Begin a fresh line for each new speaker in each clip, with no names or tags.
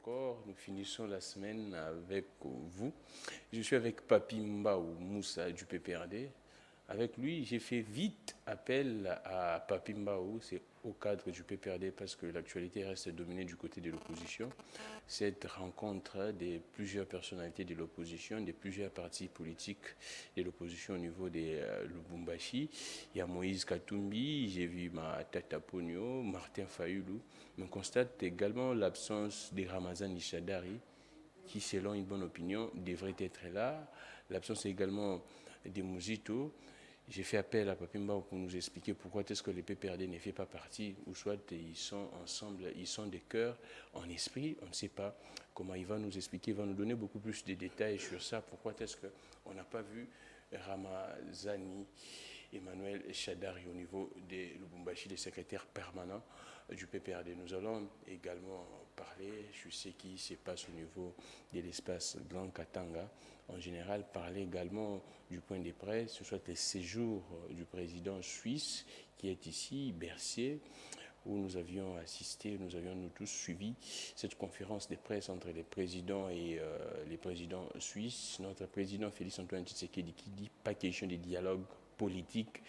encore. Nous finissons la semaine avec vous. Je suis avec Papi Mbaou Moussa du PPRD. Avec lui, j'ai fait vite appel à Papi Mbaou, c'est au cadre du PPRD parce que l'actualité reste dominée du côté de l'opposition. Cette rencontre de plusieurs personnalités de l'opposition, de plusieurs partis politiques de l'opposition au niveau de Lubumbashi. Il y a Moïse Katumbi, j'ai vu ma Tata Pogno, Martin Fayoulou. On constate également l'absence de Ramazan Ishadari, qui, selon une bonne opinion, devrait être là. L'absence également de Mouzito. J'ai fait appel à Papimba pour nous expliquer pourquoi est-ce que le PPRD ne fait pas partie, ou soit ils sont ensemble, ils sont des cœurs en esprit, on ne sait pas comment il va nous expliquer, il va nous donner beaucoup plus de détails sur ça, pourquoi est-ce qu'on n'a pas vu Ramazani Emmanuel Chadari au niveau de Lubumbashi, le secrétaire permanent du PPRD. Nous allons également parler, je sais qui se passe au niveau de l'espace Grand Katanga. En général, parler également du point de presse, ce soit le séjour du président suisse qui est ici, Bercier, où nous avions assisté, nous avions nous tous suivi cette conférence de presse entre les présidents et les présidents suisses. Notre président Félix-Antoine Tshisekedi qui dit pas question de dialogue politique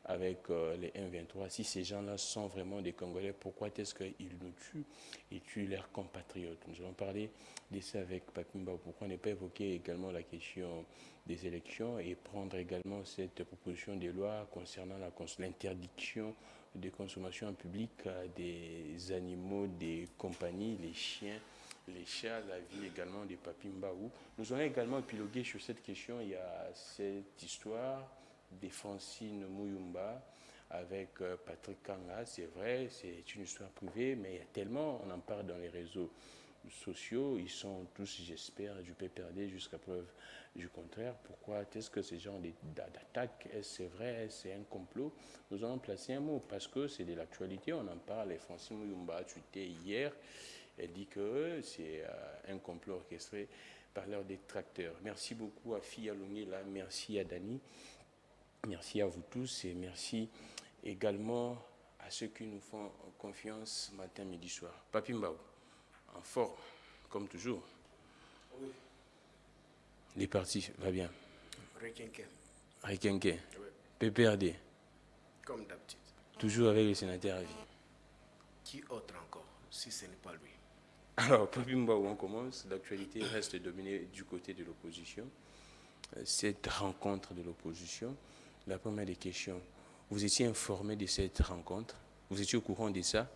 avec les M23. Si ces gens-là sont vraiment des Congolais, pourquoi est-ce qu'ils nous tuent et tuent leurs compatriotes? Nous allons parler de ça avec Papimba. Pourquoi ne pas évoquer également la question des élections et prendre également cette proposition de loi concernant l'interdiction de consommation en public des animaux, des compagnies, les chiens, les chats, la vie également des Papimbaou. Nous allons également épiloguer sur cette question. Il y a cette histoire de Francine Mouyumba avec Patrick Kanga. C'est vrai, c'est une histoire privée, mais il y a tellement, on en parle dans les réseaux sociaux, ils sont tous, j'espère, du PPRD jusqu'à preuve du contraire. Pourquoi est-ce que ces gens d'attaque, est-ce c'est vrai, est-ce c'est un complot? Nous allons placer un mot, parce que c'est de l'actualité, on en parle. Francine Mouyumba a tweeté hier, elle dit que c'est un complot orchestré par leurs détracteurs. Merci beaucoup à Fia Lungela, merci à Dani, merci à vous tous et merci également à ceux qui nous font confiance matin, midi, soir. Papi Mbao, en forme, comme toujours.
Oui.
Les partis, va bien.
Requinquin.
Requinquin.
Oui.
PPRD.
Comme d'habitude.
Toujours avec le sénateur à vie.
Qui autre encore, si ce n'est pas lui?
Alors, Papi Mbao, on commence. L'actualité reste dominée du côté de l'opposition. Cette rencontre de l'opposition, la première des questions, vous étiez informé de cette rencontre? Vous étiez au courant de ça?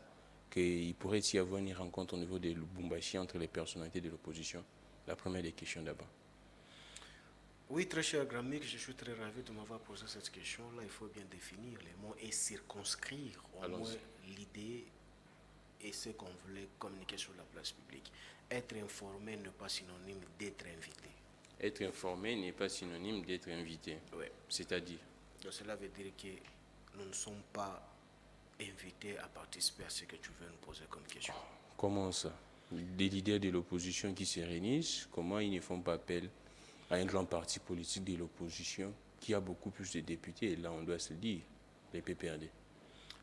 Qu'il pourrait y avoir une rencontre au niveau de Lubumbashi entre les personnalités de l'opposition? La première des questions d'abord.
Oui, très cher Grammic, je suis très ravi de m'avoir posé cette question-là. Il faut bien définir les mots et circonscrire au moins l'idée et ce qu'on voulait communiquer sur la place publique. Être informé n'est pas synonyme d'être invité.
Être informé n'est pas synonyme d'être invité.
Oui.
C'est-à-dire?
Donc cela veut dire que nous ne sommes pas invités à participer à ce que tu veux nous poser comme question.
Comment ça? Des leaders de l'opposition qui se réunissent, comment ils ne font pas appel à un grand parti politique de l'opposition qui a beaucoup plus de députés? Et là, on doit se le dire, les PPRD.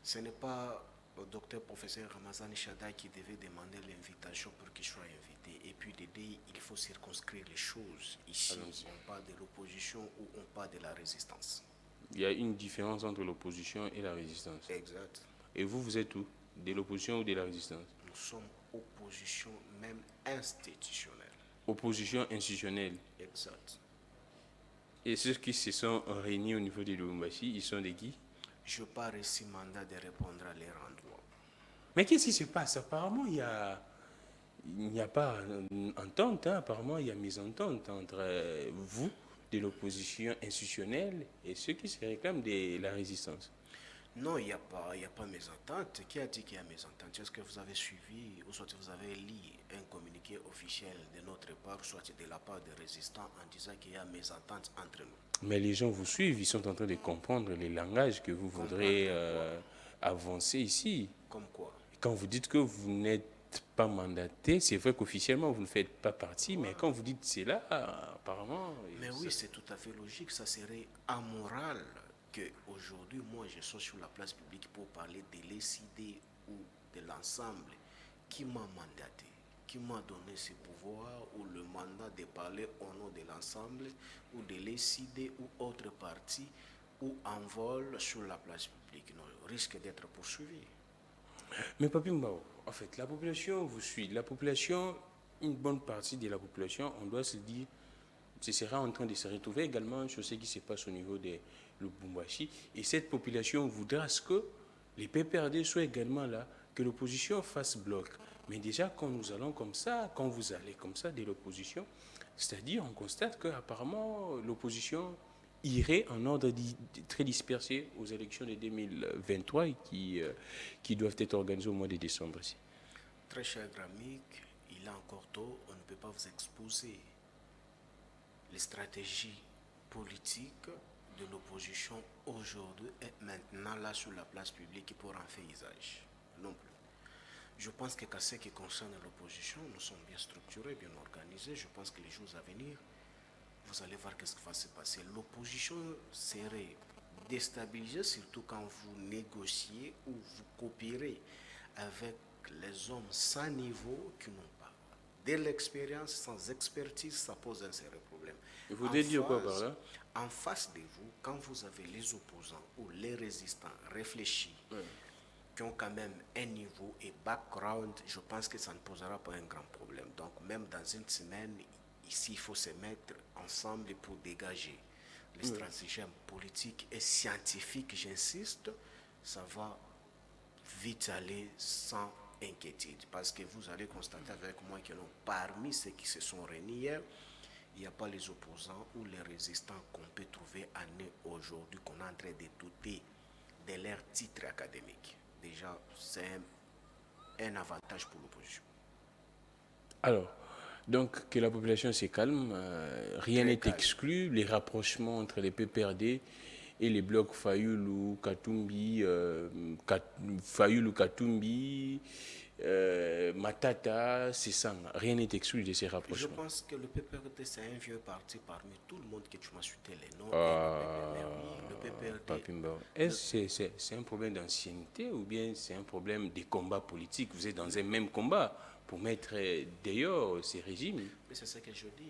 Ce n'est pas le docteur professeur Ramazan Ishadari qui devait demander l'invitation pour qu'il soit invité. Et puis, il faut circonscrire les choses. Ici, on parle de l'opposition ou on parle de la résistance.
Il y a une différence entre l'opposition et la résistance.
Exact.
Et vous, vous êtes où? De l'opposition ou de la résistance?
Nous sommes opposition même institutionnelle.
Opposition institutionnelle.
Exact.
Et ceux qui se sont réunis au niveau de Lubumbashi, ils sont de qui?
Je n'ai pas reçu mandat de répondre à leur endroit.
Mais qu'est-ce qui se passe? Apparemment, il n'y a pas entente. Apparemment, il y a mésentente entre vous, de l'opposition institutionnelle, et ceux qui se réclament de la résistance.
Non, il n'y a pas mésentente. Qui a dit qu'il y a mésentente? Est-ce que vous avez suivi, ou soit vous avez lu un communiqué officiel de notre part, soit de la part des résistants, en disant qu'il y a mésentente entre nous?
Mais les gens vous suivent, ils sont en train de comprendre les langages que vous voudrez avancer ici.
Comme quoi?
Quand vous dites que vous n'êtes pas mandaté, c'est vrai qu'officiellement vous ne faites pas partie, mais quand vous dites c'est là, apparemment...
Mais oui, c'est tout à fait logique, ça serait amoral qu'aujourd'hui, moi, je sois sur la place publique pour parler de l'ECD ou de l'ensemble qui m'a mandaté, qui m'a donné ce pouvoir ou le mandat de parler au nom de l'ensemble ou de l'ECD ou autre parti ou en vol sur la place publique. Non, risque d'être poursuivi.
Mais Papi Mbao, en fait, la population vous suit. La population, une bonne partie de la population, on doit se dire, ce sera en train de se retrouver également sur ce qui se passe au niveau de Lubumbashi. Et cette population voudra ce que les PPRD soient également là, que l'opposition fasse bloc. Mais déjà, quand nous allons comme ça, quand vous allez comme ça de l'opposition, c'est-à-dire on constate qu'apparemment l'opposition irait en ordre très dispersé aux élections de 2023 qui doivent être organisées au mois de décembre ici.
Très cher Gramic, il est encore tôt, on ne peut pas vous exposer les stratégies politiques de l'opposition aujourd'hui et maintenant là sur la place publique pour en faire usage. Non plus. Je pense que ce qui concerne l'opposition, nous sommes bien structurés, bien organisés. Je pense que les jours à venir, vous allez voir ce qui va se passer. L'opposition serait déstabilisée, surtout quand vous négociez ou vous coopérez avec les hommes sans niveau qui n'ont pas de l'expérience, sans expertise, ça pose un sérieux problème.
Vous voulez dire quoi par là?
En face de vous, quand vous avez les opposants ou les résistants réfléchis, qui ont quand même un niveau et background, je pense que ça ne posera pas un grand problème. Donc même dans une semaine, ici, il faut se mettre ensemble pour dégager les stratagèmes politiques et scientifiques, j'insiste, ça va vite aller sans inquiétude. Parce que vous allez constater avec moi que non, parmi ceux qui se sont réunis hier, il n'y a pas les opposants ou les résistants qu'on peut trouver à nous aujourd'hui, qu'on est en train de douter de leur titre académique. Déjà, c'est un avantage pour l'opposition.
Alors, donc que la population se calme, rien n'est exclu, les rapprochements entre les PPRD et les blocs Fayoulou, Katumbi, Fayoulou, Katumbi, Matata, c'est ça, rien n'est exclu de ces rapprochements.
Je pense que le PPRD, c'est un vieux parti parmi tout le monde que tu m'as cité les noms.
Le PPRD. Est-ce que c'est un problème d'ancienneté ou bien c'est un problème de combat politique? Vous êtes dans un même combat pour mettre dehors ces régimes.
Mais c'est ce que je dis.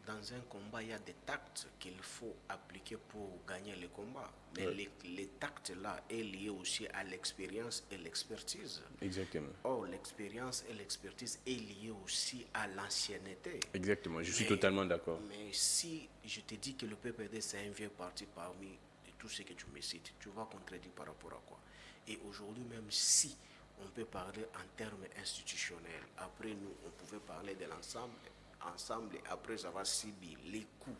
Dans un combat, il y a des tactes qu'il faut appliquer pour gagner le combat. Mais les tactes-là est lié aussi à l'expérience et l'expertise.
Exactement.
Or, l'expérience et l'expertise est liée aussi à l'ancienneté.
Exactement, je suis totalement d'accord.
Mais si je te dis que le PPD, c'est un vieux parti parmi tous ceux que tu me cites, tu vas contredire par rapport à quoi? Et aujourd'hui, même si on peut parler en termes institutionnels, après nous, on pouvait parler de l'ensemble, et après avoir subi les coups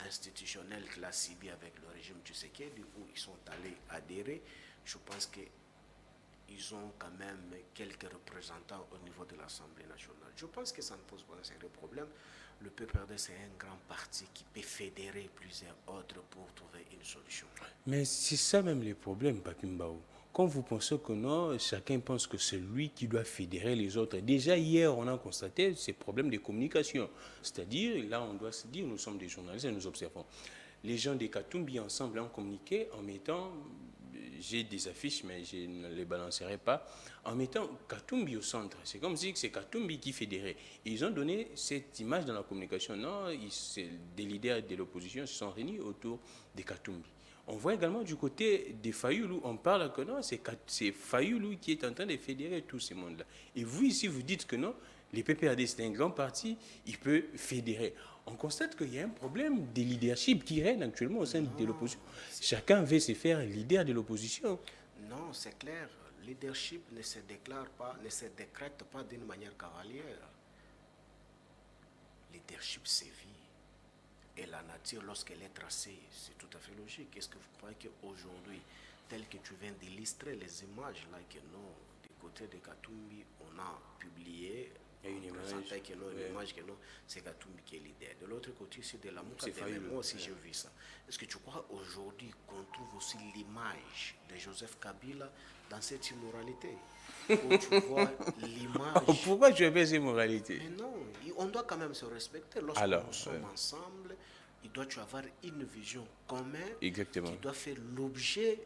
institutionnels qu'il a subi avec le régime Tshisekedi, où ils sont allés adhérer, je pense qu'ils ont quand même quelques représentants au niveau de l'Assemblée nationale. Je pense que ça ne pose pas un sérieux problème. Le PPRD, c'est un grand parti qui peut fédérer plusieurs autres pour trouver une solution.
Mais c'est ça même le problème, Papi Mbao. Quand vous pensez que non, chacun pense que c'est lui qui doit fédérer les autres. Déjà hier, on a constaté ces problèmes de communication. C'est-à-dire, là, on doit se dire, nous sommes des journalistes et nous observons. Les gens des Katumbi ensemble ont communiqué en mettant, j'ai des affiches, mais je ne les balancerai pas, en mettant Katumbi au centre. C'est comme si c'est Katumbi qui fédérait. Et ils ont donné cette image dans la communication. Non, des leaders de l'opposition se sont réunis autour des Katumbi. On voit également du côté des Fayoulou, on parle que non, c'est Fayoulou qui est en train de fédérer tout ce monde-là. Et vous ici, vous dites que non, les PPRD, c'est un grand parti, il peut fédérer. On constate qu'il y a un problème de leadership qui règne actuellement au sein de l'opposition. Chacun veut se faire leader de l'opposition.
Non, c'est clair. Le leadership ne se déclare pas, ne se décrète pas d'une manière cavalière. Le leadership sévit. Et la nature, lorsqu'elle est tracée, c'est tout à fait logique. Est-ce que vous croyez qu'aujourd'hui, tel que tu viens d'illustrer les images là que nous, du côté de Katumbi, on a publié,
une
image que nous, c'est Katumbi qui est leader. De l'autre côté, c'est de l'amour. Moi aussi, j'ai vu ça. Est-ce que tu crois aujourd'hui qu'on trouve aussi l'image de Joseph Kabila dans cette immoralité? Où tu vois l'image.
Pourquoi tu fais ces moralités?
Mais non, on doit quand même se respecter. Lorsque nous sommes ensemble, il doit y avoir une vision commune.
Exactement.
Qui doit faire l'objet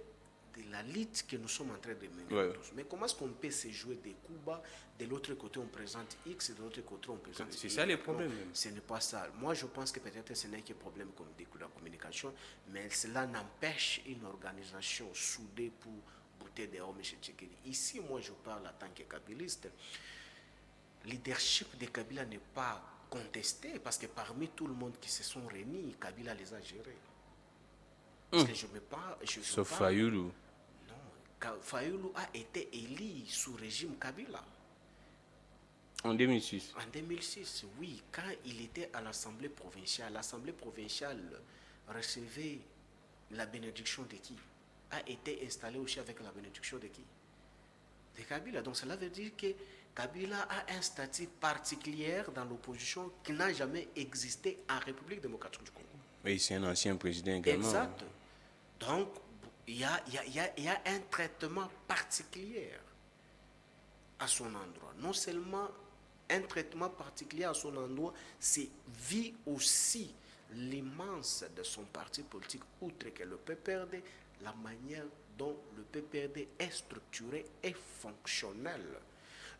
de la lutte que nous sommes en train de mener tous. Mais comment est-ce qu'on peut se jouer des coups bas? De l'autre côté, on présente X, et de l'autre côté, on présente Y.
C'est ça les problèmes.
Non, ce n'est pas ça. Moi, je pense que peut-être ce n'est qu'un problème comme de la communication, mais cela n'empêche une organisation soudée pour bouter des hommes, M. Tchekedi. Ici, moi, je parle en tant que kabiliste. Le leadership de Kabila n'est pas contesté parce que parmi tout le monde qui se sont réunis, Kabila les a gérés. Parce que je me parle.
Sauf Fayoulou.
Non, Fayoulou a été élu sous régime Kabila.
En 2006.
En 2006, oui, quand il était à l'Assemblée provinciale recevait la bénédiction de qui? A été installé aussi avec la bénédiction de qui? De Kabila. Donc cela veut dire que Kabila a un statut particulier dans l'opposition qui n'a jamais existé en République démocratique du Congo.
Oui, c'est un ancien président également.
Exact. Donc, il y a un traitement particulier à son endroit. Non seulement un traitement particulier à son endroit, c'est vu aussi l'immense de son parti politique, outre que le PPRD, la manière dont le PPRD est structuré et fonctionnel.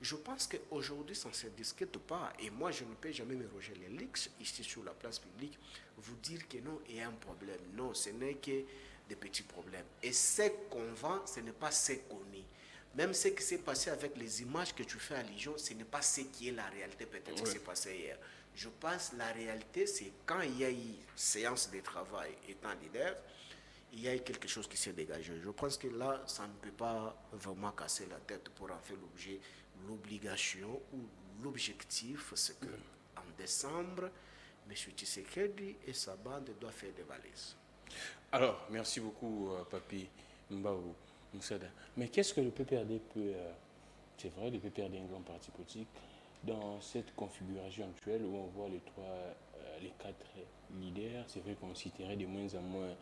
Je pense qu'aujourd'hui, ça ne se discute pas, et moi, je ne peux jamais me roger les leaks ici sur la place publique, vous dire que non, il y a un problème. Non, ce n'est que des petits problèmes. Et ce qu'on vend, ce n'est pas ce qu'on est. Même ce qui s'est passé avec les images que tu fais allusion, ce n'est pas ce qui est la réalité, peut-être qui s'est passé hier. Je pense que la réalité, c'est quand il y a eu séance de travail étant leader, il y a eu quelque chose qui s'est dégagé. Je pense que là, ça ne peut pas vraiment casser la tête pour en faire l'objet, l'obligation ou l'objectif, c'est que en décembre, M. Tshisekedi et sa bande doivent faire des valises.
Alors, merci beaucoup, Papi Mbaou Moussada. Mais qu'est-ce que le PPRD peut... c'est vrai, le PPRD est un grand parti politique. Dans cette configuration actuelle où on voit les quatre leaders, c'est vrai qu'on citerait de moins en moins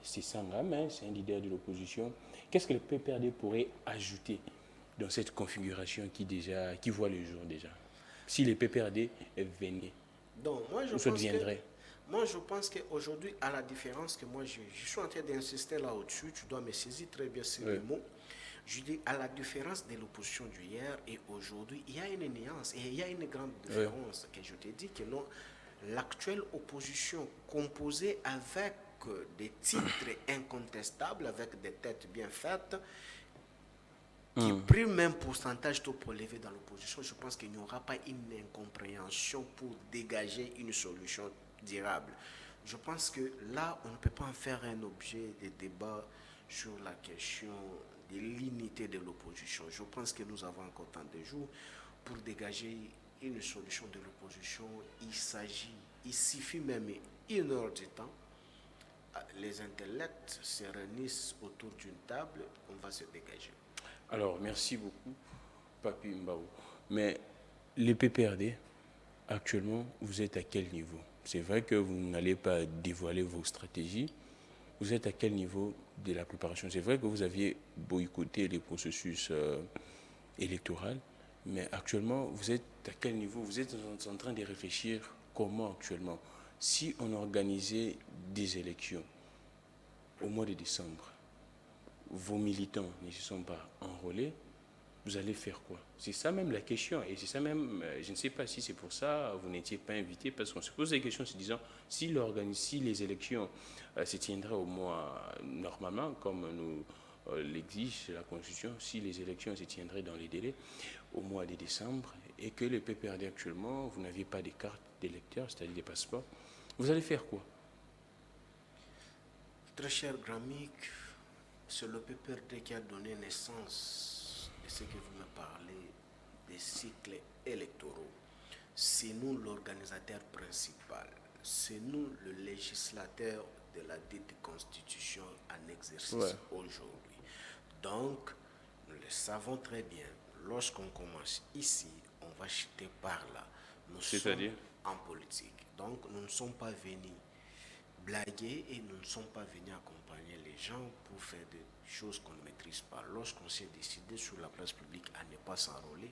c'est Sangam, hein, c'est un leader de l'opposition. Qu'est-ce que le PPRD pourrait ajouter dans cette configuration qui voit le jour déjà? Si le PPRD venait,
donc, moi, je pense qu'aujourd'hui, à la différence que moi, je suis en train d'insister là au-dessus, tu dois me saisir très bien ces mots. Je dis, à la différence de l'opposition d'hier et aujourd'hui, il y a une nuance et il y a une grande différence que je te dis que non, l'actuelle opposition composée avec des titres incontestables, avec des têtes bien faites, qui prennent même pourcentage pour lever dans l'opposition, je pense qu'il n'y aura pas une incompréhension pour dégager une solution durable. Je pense que là, on ne peut pas en faire un objet de débat sur la question de l'unité de l'opposition. Je pense que nous avons encore tant de jours pour dégager une solution de l'opposition. Il suffit même 1 heure de temps. Les intellects se réunissent autour d'une table, on va se dégager.
Alors, merci beaucoup, Papi Mbaou. Mais les PPRD, actuellement, vous êtes à quel niveau? C'est vrai que vous n'allez pas dévoiler vos stratégies. Vous êtes à quel niveau de la préparation? C'est vrai que vous aviez boycotté les processus électoraux, mais actuellement, vous êtes à quel niveau? Vous êtes en train de réfléchir comment actuellement? Si on organisait des élections au mois de décembre, vos militants ne se sont pas enrôlés, vous allez faire quoi? C'est ça même la question. Et c'est ça même, je ne sais pas si c'est pour ça vous n'étiez pas invité, parce qu'on se pose des questions en se disant, si les élections se tiendraient au mois, normalement, comme nous l'exige la Constitution, si les élections se tiendraient dans les délais au mois de décembre, et que le PPRD actuellement, vous n'aviez pas de carte d'électeur, c'est-à-dire des passeports, vous allez faire quoi?
Très cher Gramic, c'est le PPRD qui a donné naissance à ce que vous me parlez des cycles électoraux. C'est nous l'organisateur principal, c'est nous le législateur de la dite constitution en exercice aujourd'hui. Donc, nous le savons très bien, lorsqu'on commence ici, on va chuter par là. Nous sommes en politique. Donc, nous ne sommes pas venus blaguer et nous ne sommes pas venus accompagner les gens pour faire des choses qu'on ne maîtrise pas. Lorsqu'on s'est décidé sur la place publique à ne pas s'enrôler,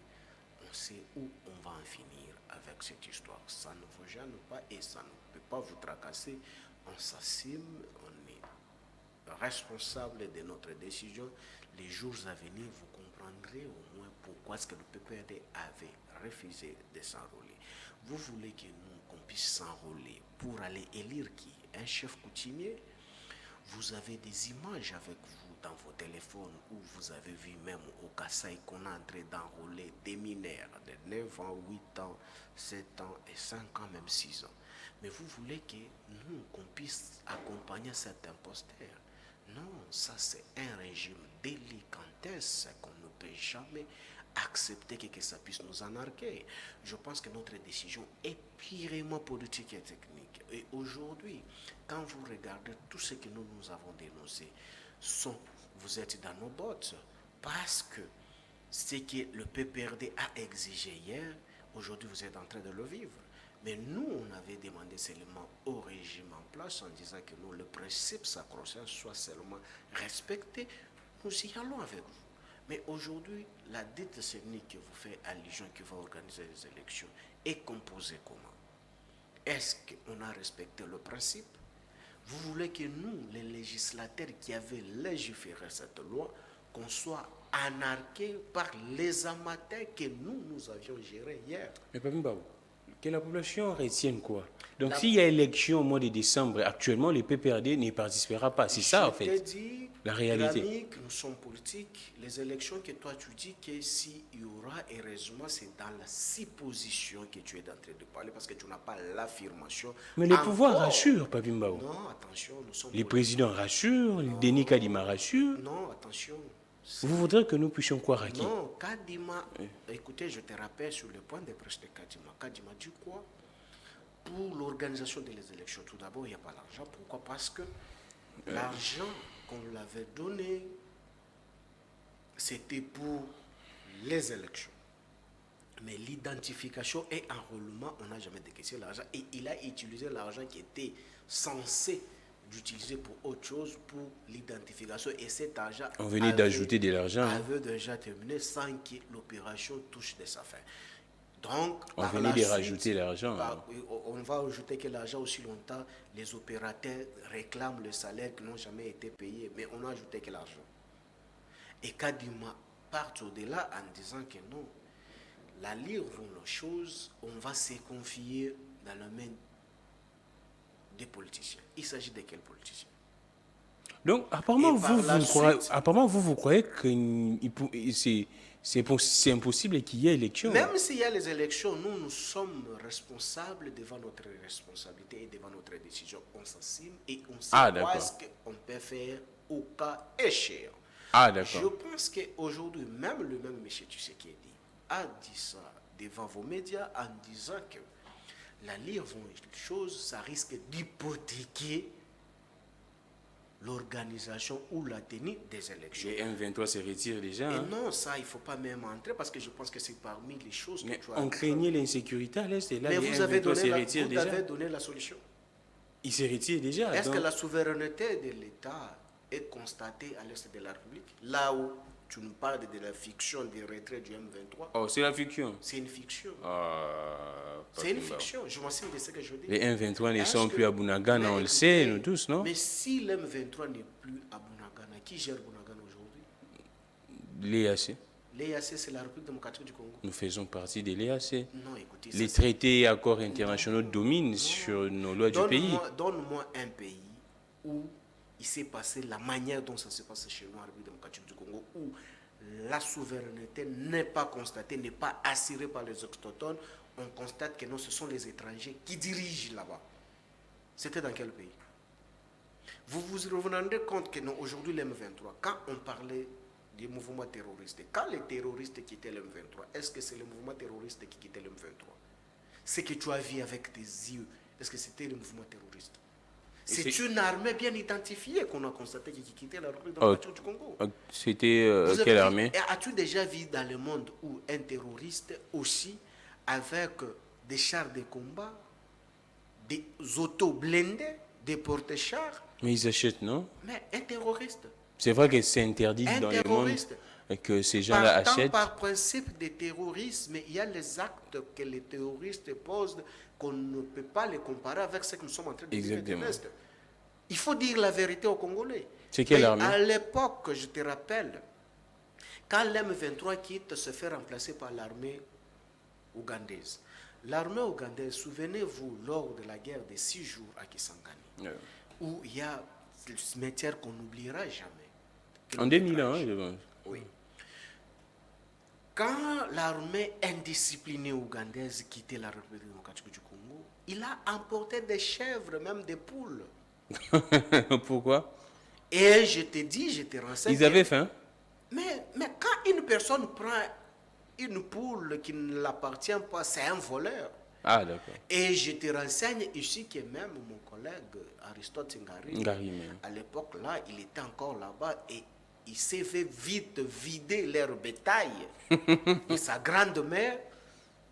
on sait où on va en finir avec cette histoire. Ça ne vous gêne pas et ça ne peut pas vous tracasser. On s'assume, on est responsable de notre décision, les jours à venir, vous comprendrez au moins pourquoi est-ce que le PPRD avait refusé de s'enrôler. Vous voulez que nous, qu'on puisse s'enrôler pour aller élire qui? Un chef coutumier? Vous avez des images avec vous dans vos téléphones où vous avez vu même au Kasaï qu'on est en train d'enrôler des mineurs de 9 ans, 8 ans, 7 ans et 5 ans, même 6 ans. Mais vous voulez que nous, qu'on puisse accompagner cet imposteur? Non, ça c'est un régime délicatesse qu'on ne peut jamais accepter que ça puisse nous anarquer. Je pense que notre décision est purement politique et technique. Et aujourd'hui, quand vous regardez tout ce que nous avons dénoncé, vous êtes dans nos bottes parce que ce que le PPRD a exigé hier, aujourd'hui vous êtes en train de le vivre. Mais nous, on avait demandé seulement au régime en place en disant que nous, le principe sacro-saint soit seulement respecté. Nous y allons avec vous. Mais aujourd'hui, la dite technique que vous faites allusion, qui va organiser les élections, est composée comment? Est-ce qu'on a respecté le principe? Vous voulez que nous, les législateurs qui avaient légiféré cette loi, qu'on soit anarqués par les amateurs que nous avions gérés hier?
Mais Papi Mbao, que la population retienne quoi? Donc s'il y a élection au mois de décembre, actuellement, le PPRD n'y participera pas. C'est ça, en fait,
je te dis,
la réalité.
Gramique, nous sommes politiques. Les élections que toi, tu dis que s'il y aura, heureusement, c'est dans la supposition que tu es en train de parler parce que tu n'as pas l'affirmation.
Mais les pouvoirs rassurent, Papi Mbao.
Non, attention, nous sommes
Les
politiques.
présidents rassurent, Denis Kadima rassure.
Non, attention.
Vous voudrez que nous puissions croire à qui?
Non, Kadima, écoutez, je te rappelle sur le point de presse de Kadima. Kadima dit quoi? Pour l'organisation des élections, tout d'abord, il n'y a pas l'argent. Pourquoi? Parce que l'argent qu'on l'avait donné, c'était pour les élections. Mais l'identification et enrôlement, on n'a jamais décaissé l'argent. Et il a utilisé l'argent qui était censé d'utiliser pour autre chose, pour l'identification. Et cet argent
On venait d'ajouter de l'argent.
avait déjà terminé sans que l'opération touche de sa fin. Donc,
on venait de rajouter l'argent.
On va ajouter que l'argent aussi longtemps, les opérateurs réclament le salaire qui n'ont jamais été payés, mais on a ajouté que l'argent. Et Kadima part au-delà en disant que non, la lire vont nos choses, on va se confier dans la main des politiciens. Il s'agit de quels politiciens?
Donc, apparemment, vous croyez que c'est impossible qu'il y ait élection.
Même s'il y a les élections, nous sommes responsables devant notre responsabilité et devant notre décision. On s'assume et on sait ce qu'on peut faire au cas échéant. Je pense qu'aujourd'hui, même le même M. Tshisekedi a dit ça devant vos médias en disant que la lire vont une chose, ça risque d'hypothéquer l'organisation ou la tenue des élections.
Les M23 se retirent déjà.
Et non, ça, il ne faut pas même entrer parce que je pense que c'est parmi les choses que tu as...
On craignait l'insécurité à l'Est et là,
mais
les
vous avez
M23 se retirent déjà.
Vous avez donné la solution.
Ils se retirent déjà.
Est-ce que la souveraineté de l'État est constatée à l'Est de la République? Là où tu nous parles de la fiction des retraits du M23.
Oh, c'est la fiction.
C'est une fiction. C'est une fiction. Je m'en souviens de ce que je dis.
Les M23 ne sont plus à Bunagana, on le sait, nous tous, non?
Mais si le M23 n'est plus à Bunagana, qui gère Bunagana aujourd'hui?
L'EAC.
L'EAC, c'est la République démocratique du Congo.
Nous faisons partie de l'EAC.
Non, écoutez.
Les traités et accords internationaux dominent sur nos lois du pays.
Donne-moi un pays où il s'est passé la manière dont ça se passe chez nous en République démocratique du Congo, où la souveraineté n'est pas constatée, n'est pas assurée par les autochtones. On constate que non, ce sont les étrangers qui dirigent là-bas. C'était dans quel pays? Vous vous rendez compte que non, aujourd'hui, le M23, quand on parlait des mouvements terroristes, quand les terroristes quittaient le M23, est-ce que c'est le mouvement terroriste qui quittait le M23? Ce que tu as vu avec tes yeux, est-ce que c'était le mouvement terroriste? C'est une armée bien identifiée qu'on a constaté qui quittait la République démocratique du Congo.
C'était quelle armée?
As-tu déjà vu dans le monde où un terroriste aussi, avec des chars de combat, des autos blindés, des porte-chars?
Mais ils achètent, non?
Mais un terroriste.
C'est vrai que c'est interdit dans le monde et que ces gens-là achètent.
Par principe de terrorisme, il y a les actes que les terroristes posent qu'on ne peut pas les comparer avec ce que nous sommes en train de dire. Il faut dire la vérité aux Congolais.
C'est quelle armée?
À l'époque, je te rappelle, quand l'M23 quitte, se fait remplacer par l'armée ougandaise. L'armée ougandaise, souvenez-vous, lors de la guerre des 6 jours à Kisangani, où il y a le cimetière qu'on n'oubliera jamais.
En 2001, je pense.
Oui. Quand l'armée indisciplinée ougandaise quittait la République démocratique du Congo, il a emporté des chèvres, même des poules.
Pourquoi?
Et je te dis, je te renseigne.
Ils avaient faim?
Mais quand une personne prend une poule qui ne l'appartient pas, c'est un voleur.
Ah, d'accord.
Et je te renseigne ici que même mon collègue Aristote Ngari, à l'époque là, il était encore là-bas et il s'est fait vite vider leur bétail de sa grande-mère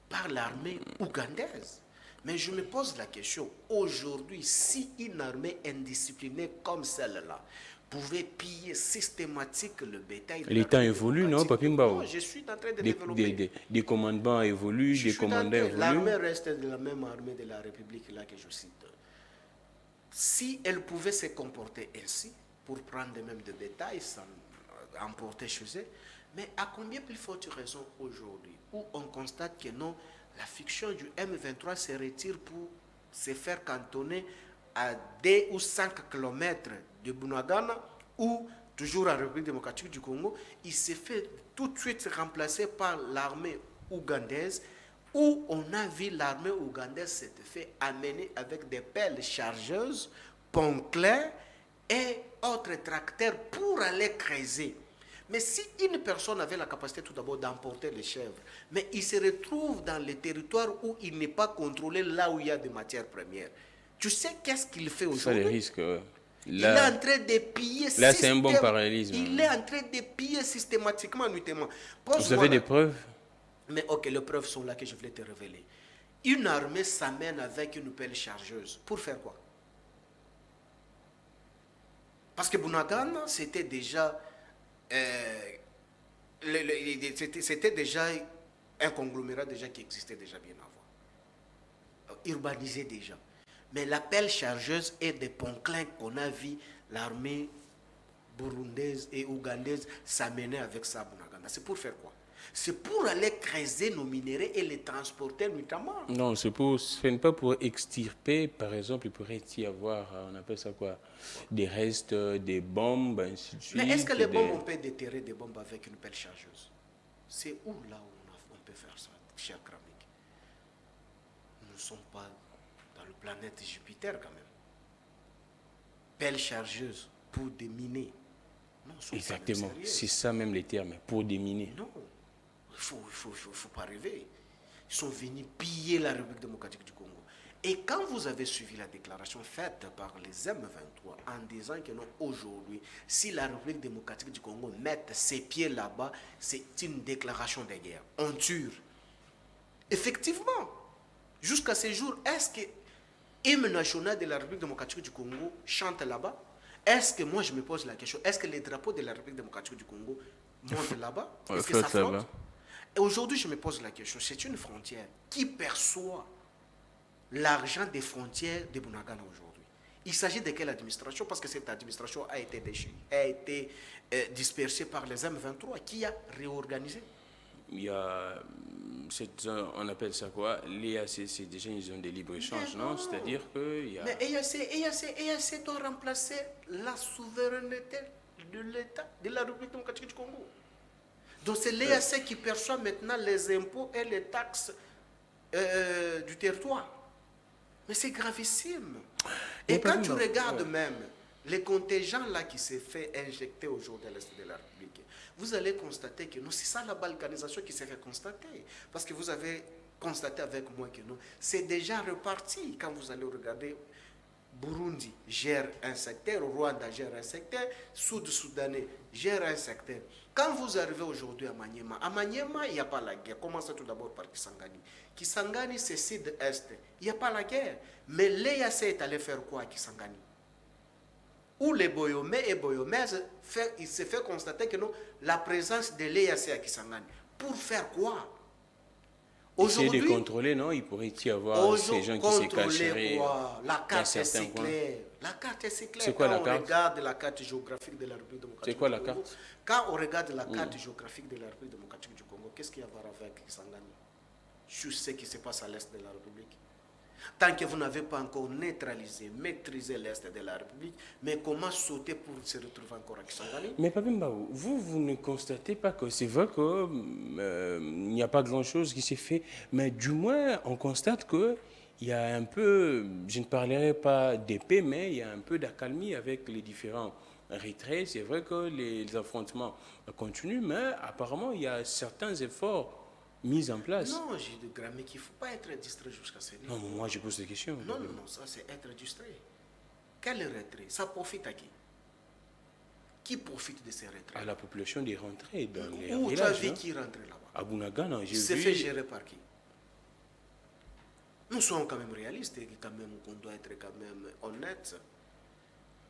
par l'armée ougandaise. Mais je me pose la question, aujourd'hui, si une armée indisciplinée comme celle-là pouvait piller systématique le bétail...
Les temps évoluent, non, Papi Mbao?
Non, je suis en train de développer.
Des commandements évoluent, des commandants évoluent.
L'armée reste de la même armée de la République là que je cite. Si elle pouvait se comporter ainsi, pour prendre même de bétail, sans emporter chez eux, mais à combien plus forte raison aujourd'hui, où on constate que non, la fiction du M23 se retire pour se faire cantonner à 2 ou 5 kilomètres de Bunagana, ou toujours en République démocratique du Congo, il s'est fait tout de suite remplacer par l'armée ougandaise, où on a vu l'armée ougandaise s'être fait amener avec des pelles chargeuses, ponts clairs et autres tracteurs pour aller creuser. Mais si une personne avait la capacité tout d'abord d'emporter les chèvres, mais il se retrouve dans les territoires où il n'est pas contrôlé, là où il y a des matières premières, tu sais qu'est-ce qu'il fait aujourd'hui?
Ça, les risques, ouais.
Il est en train de piller...
Là, c'est un bon parallélisme.
Il est en train de piller systématiquement, nuitamment.
Vous avez des preuves?
Mais ok, les preuves sont là que je voulais te révéler. Une armée s'amène avec une pelle chargeuse. Pour faire quoi? Parce que Bunagana, c'était déjà... c'était déjà un conglomérat déjà qui existait déjà bien avant. Urbanisé déjà. Mais la pelle chargeuse est des ponclins qu'on a vu l'armée burundaise et ougandaise s'amener avec ça à Bunagana. C'est pour faire quoi? C'est pour aller creuser nos minéraux et les transporter notamment.
Non, ce n'est pas pour extirper, par exemple, il pourrait y avoir, on appelle ça quoi, des restes, des bombes, ainsi de suite.
Mais est-ce que les bombes, on peut déterrer des bombes avec une pelle chargeuse? C'est où là où on peut faire ça, cher Kramik? Nous ne sommes pas dans le planète Jupiter quand même. Pelle chargeuse pour déminer. Non,
exactement, c'est ça même les termes, pour déminer.
Non. Il ne faut pas rêver. Ils sont venus piller la République démocratique du Congo. Et quand vous avez suivi la déclaration faite par les M23 en disant que non, aujourd'hui, si la République démocratique du Congo met ses pieds là-bas, c'est une déclaration de guerre. On tue. Effectivement, jusqu'à ce jour, est-ce que l'hymne national de la République démocratique du Congo chante là-bas? Est-ce que, moi je me pose la question, est-ce que les drapeaux de la République démocratique du Congo montent là-bas? Est-ce que ça flotte? Et aujourd'hui, je me pose la question, c'est une frontière. Qui perçoit l'argent des frontières de Bunagana aujourd'hui? Il s'agit de quelle administration? Parce que cette administration a été déchirée, a été dispersée par les M23. Qui a réorganisé?
Il y a, on appelle ça quoi? L'EAC, c'est déjà une zone de libre-échange, non? C'est-à-dire qu'il y a...
Mais EAC doit remplacer la souveraineté de l'État, de la République démocratique du Congo. Donc c'est l'EAC qui perçoit maintenant les impôts et les taxes du territoire. Mais c'est gravissime. Et quand tu regardes même les contingents là qui s'est fait injecter aujourd'hui à l'est de la République, vous allez constater que non, c'est ça la balkanisation qui s'est fait constater. Parce que vous avez constaté avec moi que non, c'est déjà reparti. Quand vous allez regarder, Burundi gère un secteur, Rwanda gère un secteur, Sud-Soudanais gère un secteur. Quand vous arrivez aujourd'hui à Maniema, il n'y a pas la guerre. Commencez tout d'abord par Kisangani. Kisangani, c'est sud-est. Il n'y a pas la guerre. Mais l'EAC est allé faire quoi à Kisangani? Où les Boyomé et Boyomé, il s'est fait constater que non, la présence de l'EAC à Kisangani. Pour faire quoi?
Essayer de contrôler, non? Il pourrait y avoir ces gens qui se cacheraient.
La carte est si claire. La carte est si claire.
C'est quoi la carte?
Regarde la carte géographique de la République démocratique
du Congo. C'est quoi la
Congo,
carte?
quand on regarde la carte géographique de la République démocratique du Congo, qu'est-ce qu'il y a à voir avec Kisangani? Sur ce qui se passe à l'est de la République. Tant que vous n'avez pas encore neutralisé, maîtrisé l'Est de la République, mais comment sauter pour se retrouver encore à Kisangani?
Mais Papi Mbao, vous ne constatez pas que c'est vrai qu'il n'y a pas grand-chose qui s'est fait, mais du moins, on constate qu'il y a un peu, je ne parlerai pas d'épée, mais il y a un peu d'accalmie avec les différents retraits. C'est vrai que les affrontements continuent, mais apparemment, il y a certains efforts mise en place.
Non, j'ai de Grammy qu'il ne faut pas être distrait jusqu'à ce niveau.
Non, moi je pose des questions.
Non, ça c'est être distrait. Quel retrait? Ça profite à qui? Qui profite de ces retraits?
À la population des rentrées dans les
villages. Où tu as vu qui rentre là-bas?
À Bunagana, j'ai vu.
C'est fait gérer par qui? Nous sommes quand même réalistes et quand même qu'on doit être quand même honnête.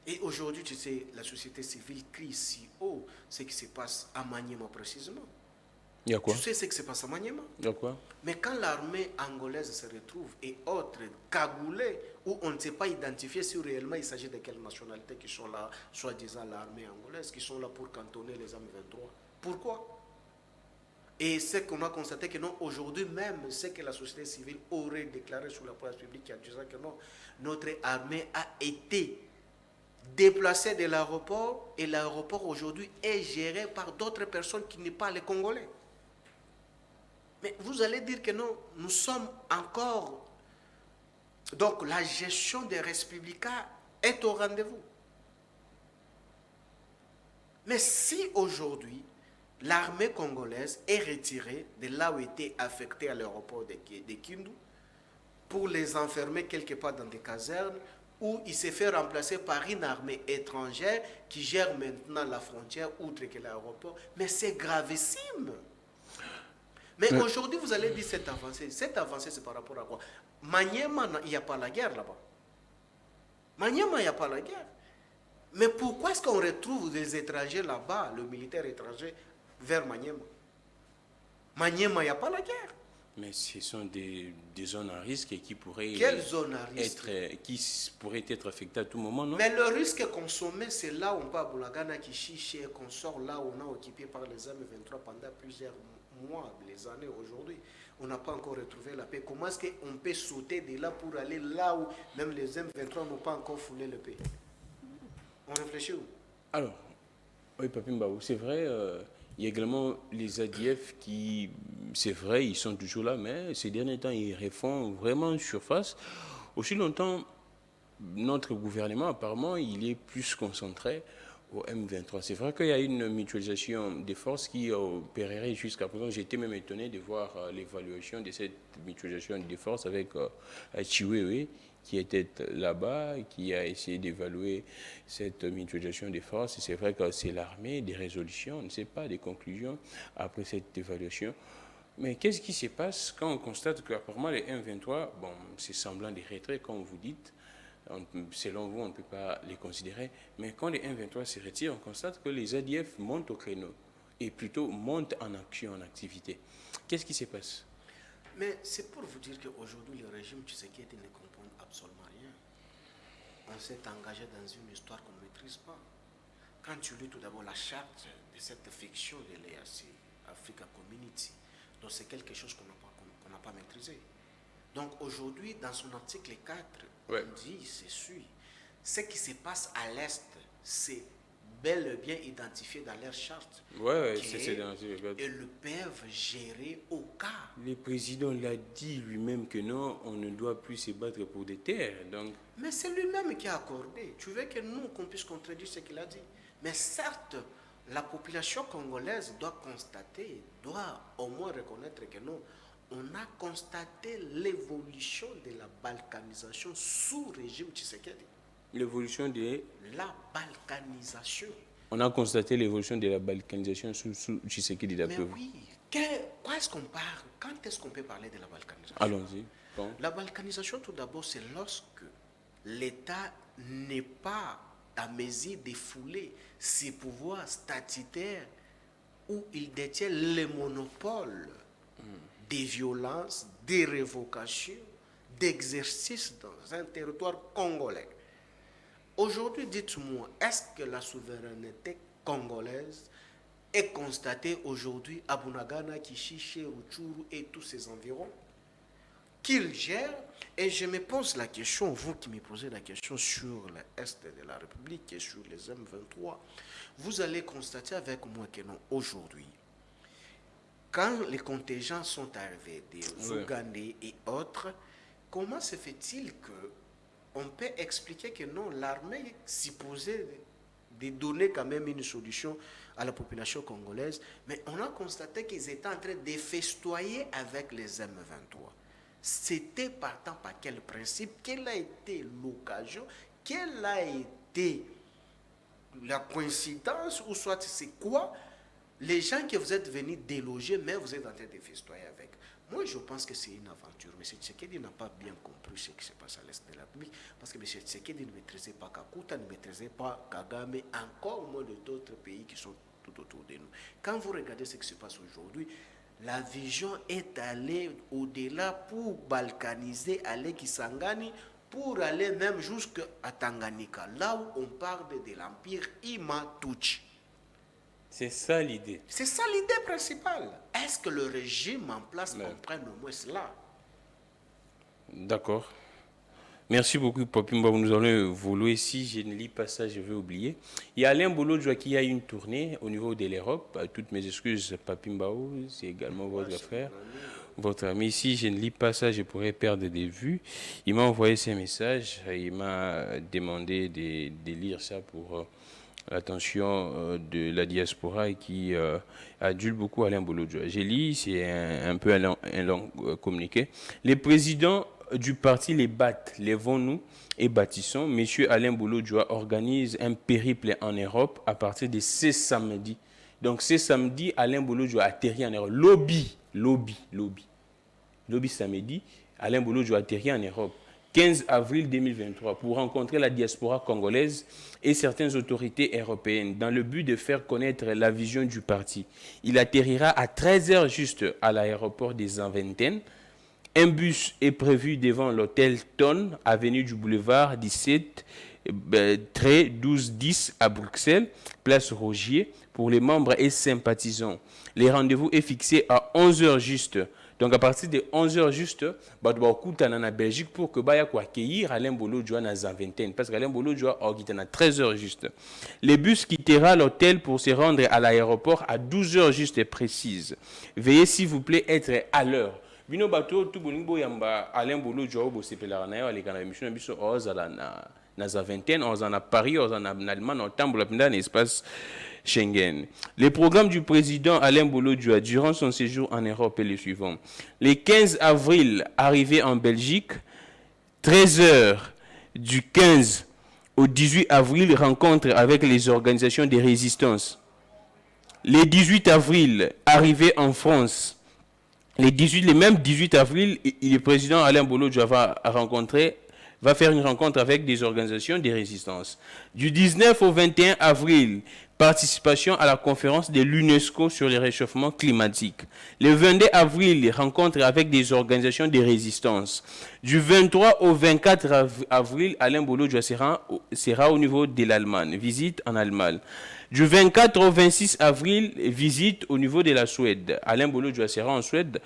Et aujourd'hui, tu sais, la société civile crie si haut ce qui se passe à Maniema précisément.
Il y a quoi?
Tu sais ce qui se passe à Maniema?
Il y a quoi?
Mais quand l'armée angolaise se retrouve et autres cagoulés, où on ne sait pas identifier si réellement il s'agit de quelle nationalité qui sont là, soi-disant l'armée angolaise, qui sont là pour cantonner les M23. Pourquoi? Et c'est qu'on a constaté que non, aujourd'hui même, c'est que la société civile aurait déclaré sur la place publique il y a 10 ans que non, notre armée a été déplacée de l'aéroport et l'aéroport aujourd'hui est géré par d'autres personnes qui n'est pas les Congolais. Mais vous allez dire que non, nous sommes encore... Donc la gestion des républicains est au rendez-vous. Mais si aujourd'hui, l'armée congolaise est retirée de là où était affectée à l'aéroport de Kindu pour les enfermer quelque part dans des casernes où il s'est fait remplacer par une armée étrangère qui gère maintenant la frontière outre que l'aéroport, mais c'est gravissime. Mais aujourd'hui, vous allez dire cette avancée. Cette avancée, c'est par rapport à quoi? Maniema, il n'y a pas la guerre là-bas. Maniema, il n'y a pas la guerre. Mais pourquoi est-ce qu'on retrouve des étrangers là-bas, le militaire étranger, vers Maniema? Maniema, il n'y a pas la guerre.
Mais ce sont des zones à risque qui pourraient être affectées à tout moment, non?
Mais le risque consommé, c'est là où on va à Boulagana, Kishiche, et qu'on sort là où on a occupé par les M23 pendant plusieurs mois, les années aujourd'hui. On n'a pas encore retrouvé la paix. Comment est-ce qu'on peut sauter de là pour aller là où même les M23 n'ont pas encore foulé le pays? On réfléchit où?
Alors, oui, Papi Mbao, c'est vrai, il y a également les ADF qui, c'est vrai, ils sont toujours là, mais ces derniers temps, ils refont vraiment surface. Aussi longtemps, notre gouvernement, apparemment, il est plus concentré au M23. C'est vrai qu'il y a une mutualisation des forces qui opérerait jusqu'à présent. J'ai été même étonné de voir l'évaluation de cette mutualisation des forces avec Chiwewe, qui était là-bas, qui a essayé d'évaluer cette mutualisation des forces. C'est vrai que c'est l'armée, des résolutions, on ne sait pas, des conclusions après cette évaluation. Mais qu'est-ce qui se passe quand on constate qu'apparemment les M23, bon, c'est semblant des retraits, comme vous dites, selon vous, on ne peut pas les considérer. Mais quand les M23 se retirent, on constate que les ADF montent au créneau et plutôt montent en action, en activité. Qu'est-ce qui se passe?
Mais c'est pour vous dire qu'aujourd'hui, le régime Tshisekedi ne comprend absolument rien. On s'est engagé dans une histoire qu'on ne maîtrise pas. Quand tu lis tout d'abord la charte de cette fiction de l'EAC, Africa Community, donc c'est quelque chose qu'on n'a pas maîtrisé. Donc aujourd'hui, dans son article 4, on dit ceci. Ce qui se passe à l'Est, c'est bel et bien identifié dans leur charte.
C'est dans
et le peuvent gérer au cas.
Le président l'a dit lui-même que non, on ne doit plus se battre pour des terres. Donc...
Mais c'est lui-même qui a accordé. Tu veux que nous, qu'on puisse contredire ce qu'il a dit. Mais certes, la population congolaise doit constater, doit au moins reconnaître que non, on a constaté l'évolution de la balkanisation sous régime Tshisekedi.
L'évolution de
la balkanisation.
On a constaté l'évolution de la balkanisation sous Tshisekedi d'après vous.
Mais oui, quand est-ce qu'on parle? Quand est-ce qu'on peut parler de la balkanisation?
Allons-y.
Bon. La balkanisation, tout d'abord, c'est lorsque l'État n'est pas à mesure de fouler ses pouvoirs statutaires où il détient le monopole des violences, des révocations, d'exercice dans un territoire congolais. Aujourd'hui, dites-moi, est-ce que la souveraineté congolaise est constatée aujourd'hui à Bunagana, Kishiché, Rutshuru et tous ces environs qu'il gère? Et je me pose la question, vous qui me posez la question sur l'Est de la République et sur les M23, vous allez constater avec moi que non, aujourd'hui, quand les contingents sont arrivés, des Ougandais et autres, comment se fait-il que on peut expliquer que non, l'armée supposait de donner quand même une solution à la population congolaise, mais on a constaté qu'ils étaient en train de festoyer avec les M23. C'était partant par quel principe? Quelle a été l'occasion? Quelle a été la coïncidence? Ou soit c'est quoi? Les gens que vous êtes venus déloger, mais vous êtes en train de festoyer avec. Moi, je pense que c'est une aventure. M. Tshisekedi n'a pas bien compris ce qui se passe à l'Est de la République, parce que M. Tshisekedi ne maîtrisait pas Kakuta, ne maîtrisait pas Kagame, encore moins d'autres pays qui sont tout autour de nous. Quand vous regardez ce qui se passe aujourd'hui, la vision est allée au-delà pour balkaniser, aller Kisangani, pour aller même jusqu'à Tanganyika, là où on parle de l'empire Imatuchi.
C'est ça l'idée.
C'est ça l'idée principale. Est-ce que le régime en place comprend au moins cela?
D'accord. Merci beaucoup, Papimba. Nous allons évoluer. Si je ne lis pas ça, je vais oublier. Il y a Alain Bolodjoa qui a une tournée au niveau de l'Europe. Toutes mes excuses, Papimbao, c'est également votre frère, votre ami. Si je ne lis pas ça, je pourrais perdre des vues. Il m'a envoyé ces messages. Il m'a demandé de lire ça pour l'attention de la diaspora et qui adulte beaucoup Alain Bolodjoa. J'ai lu, c'est un peu un long communiqué. Les présidents du parti les battent, lèvons-nous et bâtissons. Monsieur Alain Bolodjoa organise un périple en Europe à partir de ce samedi. Donc ce samedi, Alain Bolodjoa atterrit en Europe. Lobby samedi, Alain Bolodjoa atterrit en Europe. 15 avril 2023 pour rencontrer la diaspora congolaise et certaines autorités européennes dans le but de faire connaître la vision du parti. Il atterrira à 13h juste à l'aéroport des Anventen. Un bus est prévu devant l'hôtel Ton, avenue du Boulevard 17, 1210 à Bruxelles, place Rogier, pour les membres et sympathisants. Les rendez-vous est fixé à 11h juste. Donc à partir de 11h juste, bah en Belgique pour que bah accueillir Alain Bolodjoa dans la vingtaine parce qu'Alain Bolodjoa a 13h juste. Les bus quittera l'hôtel pour se rendre à l'aéroport à 12h juste et précise. Veuillez s'il vous plaît être à l'heure. Bino bato tout bonimbo yamba Alain Bolodjoa bo sepela na yo aleka na émission biso ozala na za vingtaine, ozana Paris, ozana na Allemagne, on tambola pinda na espace Schengen. Le programme du président Alain Bolodjoa durant son séjour en Europe est le suivant. Le 15 avril, arrivé en Belgique, 13h du 15 au 18 avril, rencontre avec les organisations de résistance. Le 18 avril, arrivé en France. Le même 18 avril, le président Alain Bolodjoa va faire une rencontre avec des organisations de résistance. Du 19 au 21 avril, participation à la conférence de l'UNESCO sur le réchauffement climatique. Le 22 avril, rencontre avec des organisations de résistance. Du 23 au 24 avril, Alain Bolodjoa sera au niveau de l'Allemagne, visite en Allemagne. Du 24 au 26 avril, visite au niveau de la Suède. Alain Bolodjoa sera en Suède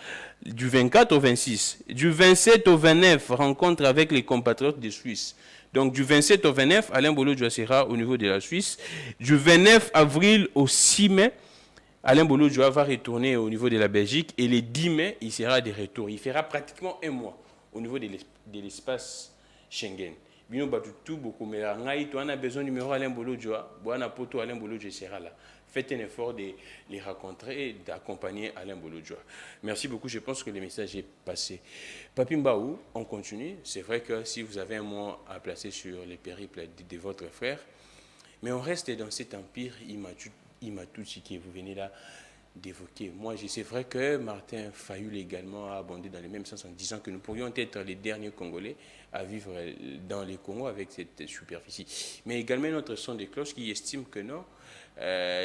du 24 au 26. Du 27 au 29, rencontre avec les compatriotes de Suisse. Donc du 27 au 29, Alain Bolodjoa sera au niveau de la Suisse. Du 29 avril au 6 mai, Alain Bolodjoa va retourner au niveau de la Belgique. Et le 10 mai, il sera de retour. Il fera pratiquement un mois au niveau de l'espace Schengen. Bino batutu beaucoup mais on a besoin du numéro Alain Bolodjoa, boana poto Alain Bolodjoa sera là. Faites un effort de les rencontrer et d'accompagner Alain Bolodjoa. Merci beaucoup, je pense que le message est passé. Papimbaou, on continue. C'est vrai que si vous avez un mot à placer sur les périples de votre frère, mais on reste dans cet empire Imatuchi que vous venez là d'évoquer. Moi, c'est vrai que Martin Fayulu également a abondé dans le même sens en disant que nous pourrions être les derniers Congolais à vivre dans les Congos avec cette superficie. Mais également notre son de cloche qui estime que non,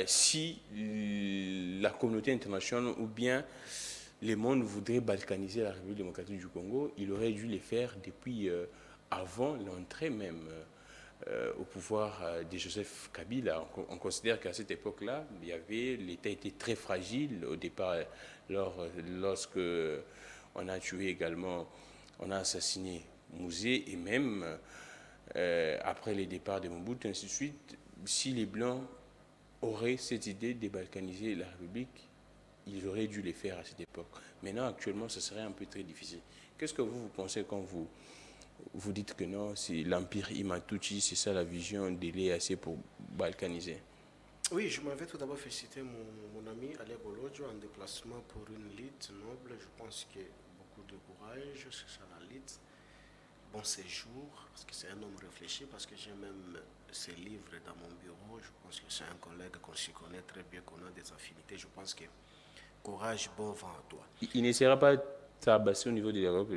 si la communauté internationale ou bien le monde voudrait balkaniser la République démocratique du Congo, il aurait dû le faire depuis avant l'entrée même au pouvoir de Joseph Kabila. On considère qu'à cette époque-là, l'État était très fragile au départ, lorsque on a tué également, on a assassiné Mouzé, et même après le départ de Mobutu, ainsi de suite. Si les Blancs auraient cette idée de balkaniser la République, ils auraient dû les faire à cette époque. Maintenant, actuellement, ce serait un peu très difficile. Qu'est-ce que vous pensez quand vous dites que non, c'est l'empire Imatuchi, c'est ça la vision de l'EAC pour balkaniser?
Oui, je m'avais tout d'abord félicité mon ami Ale Bolodjo en déplacement pour une lutte noble. Je pense que beaucoup de courage, c'est ça la lutte. Bon séjour, parce que c'est un homme réfléchi, parce que j'ai même ses livres dans mon bureau. Je pense que c'est un collègue qu'on s'y connaît très bien, qu'on a des affinités. Je pense que courage, bon vent à toi.
Il n'essaiera pas de tabasser au niveau de l'Europe.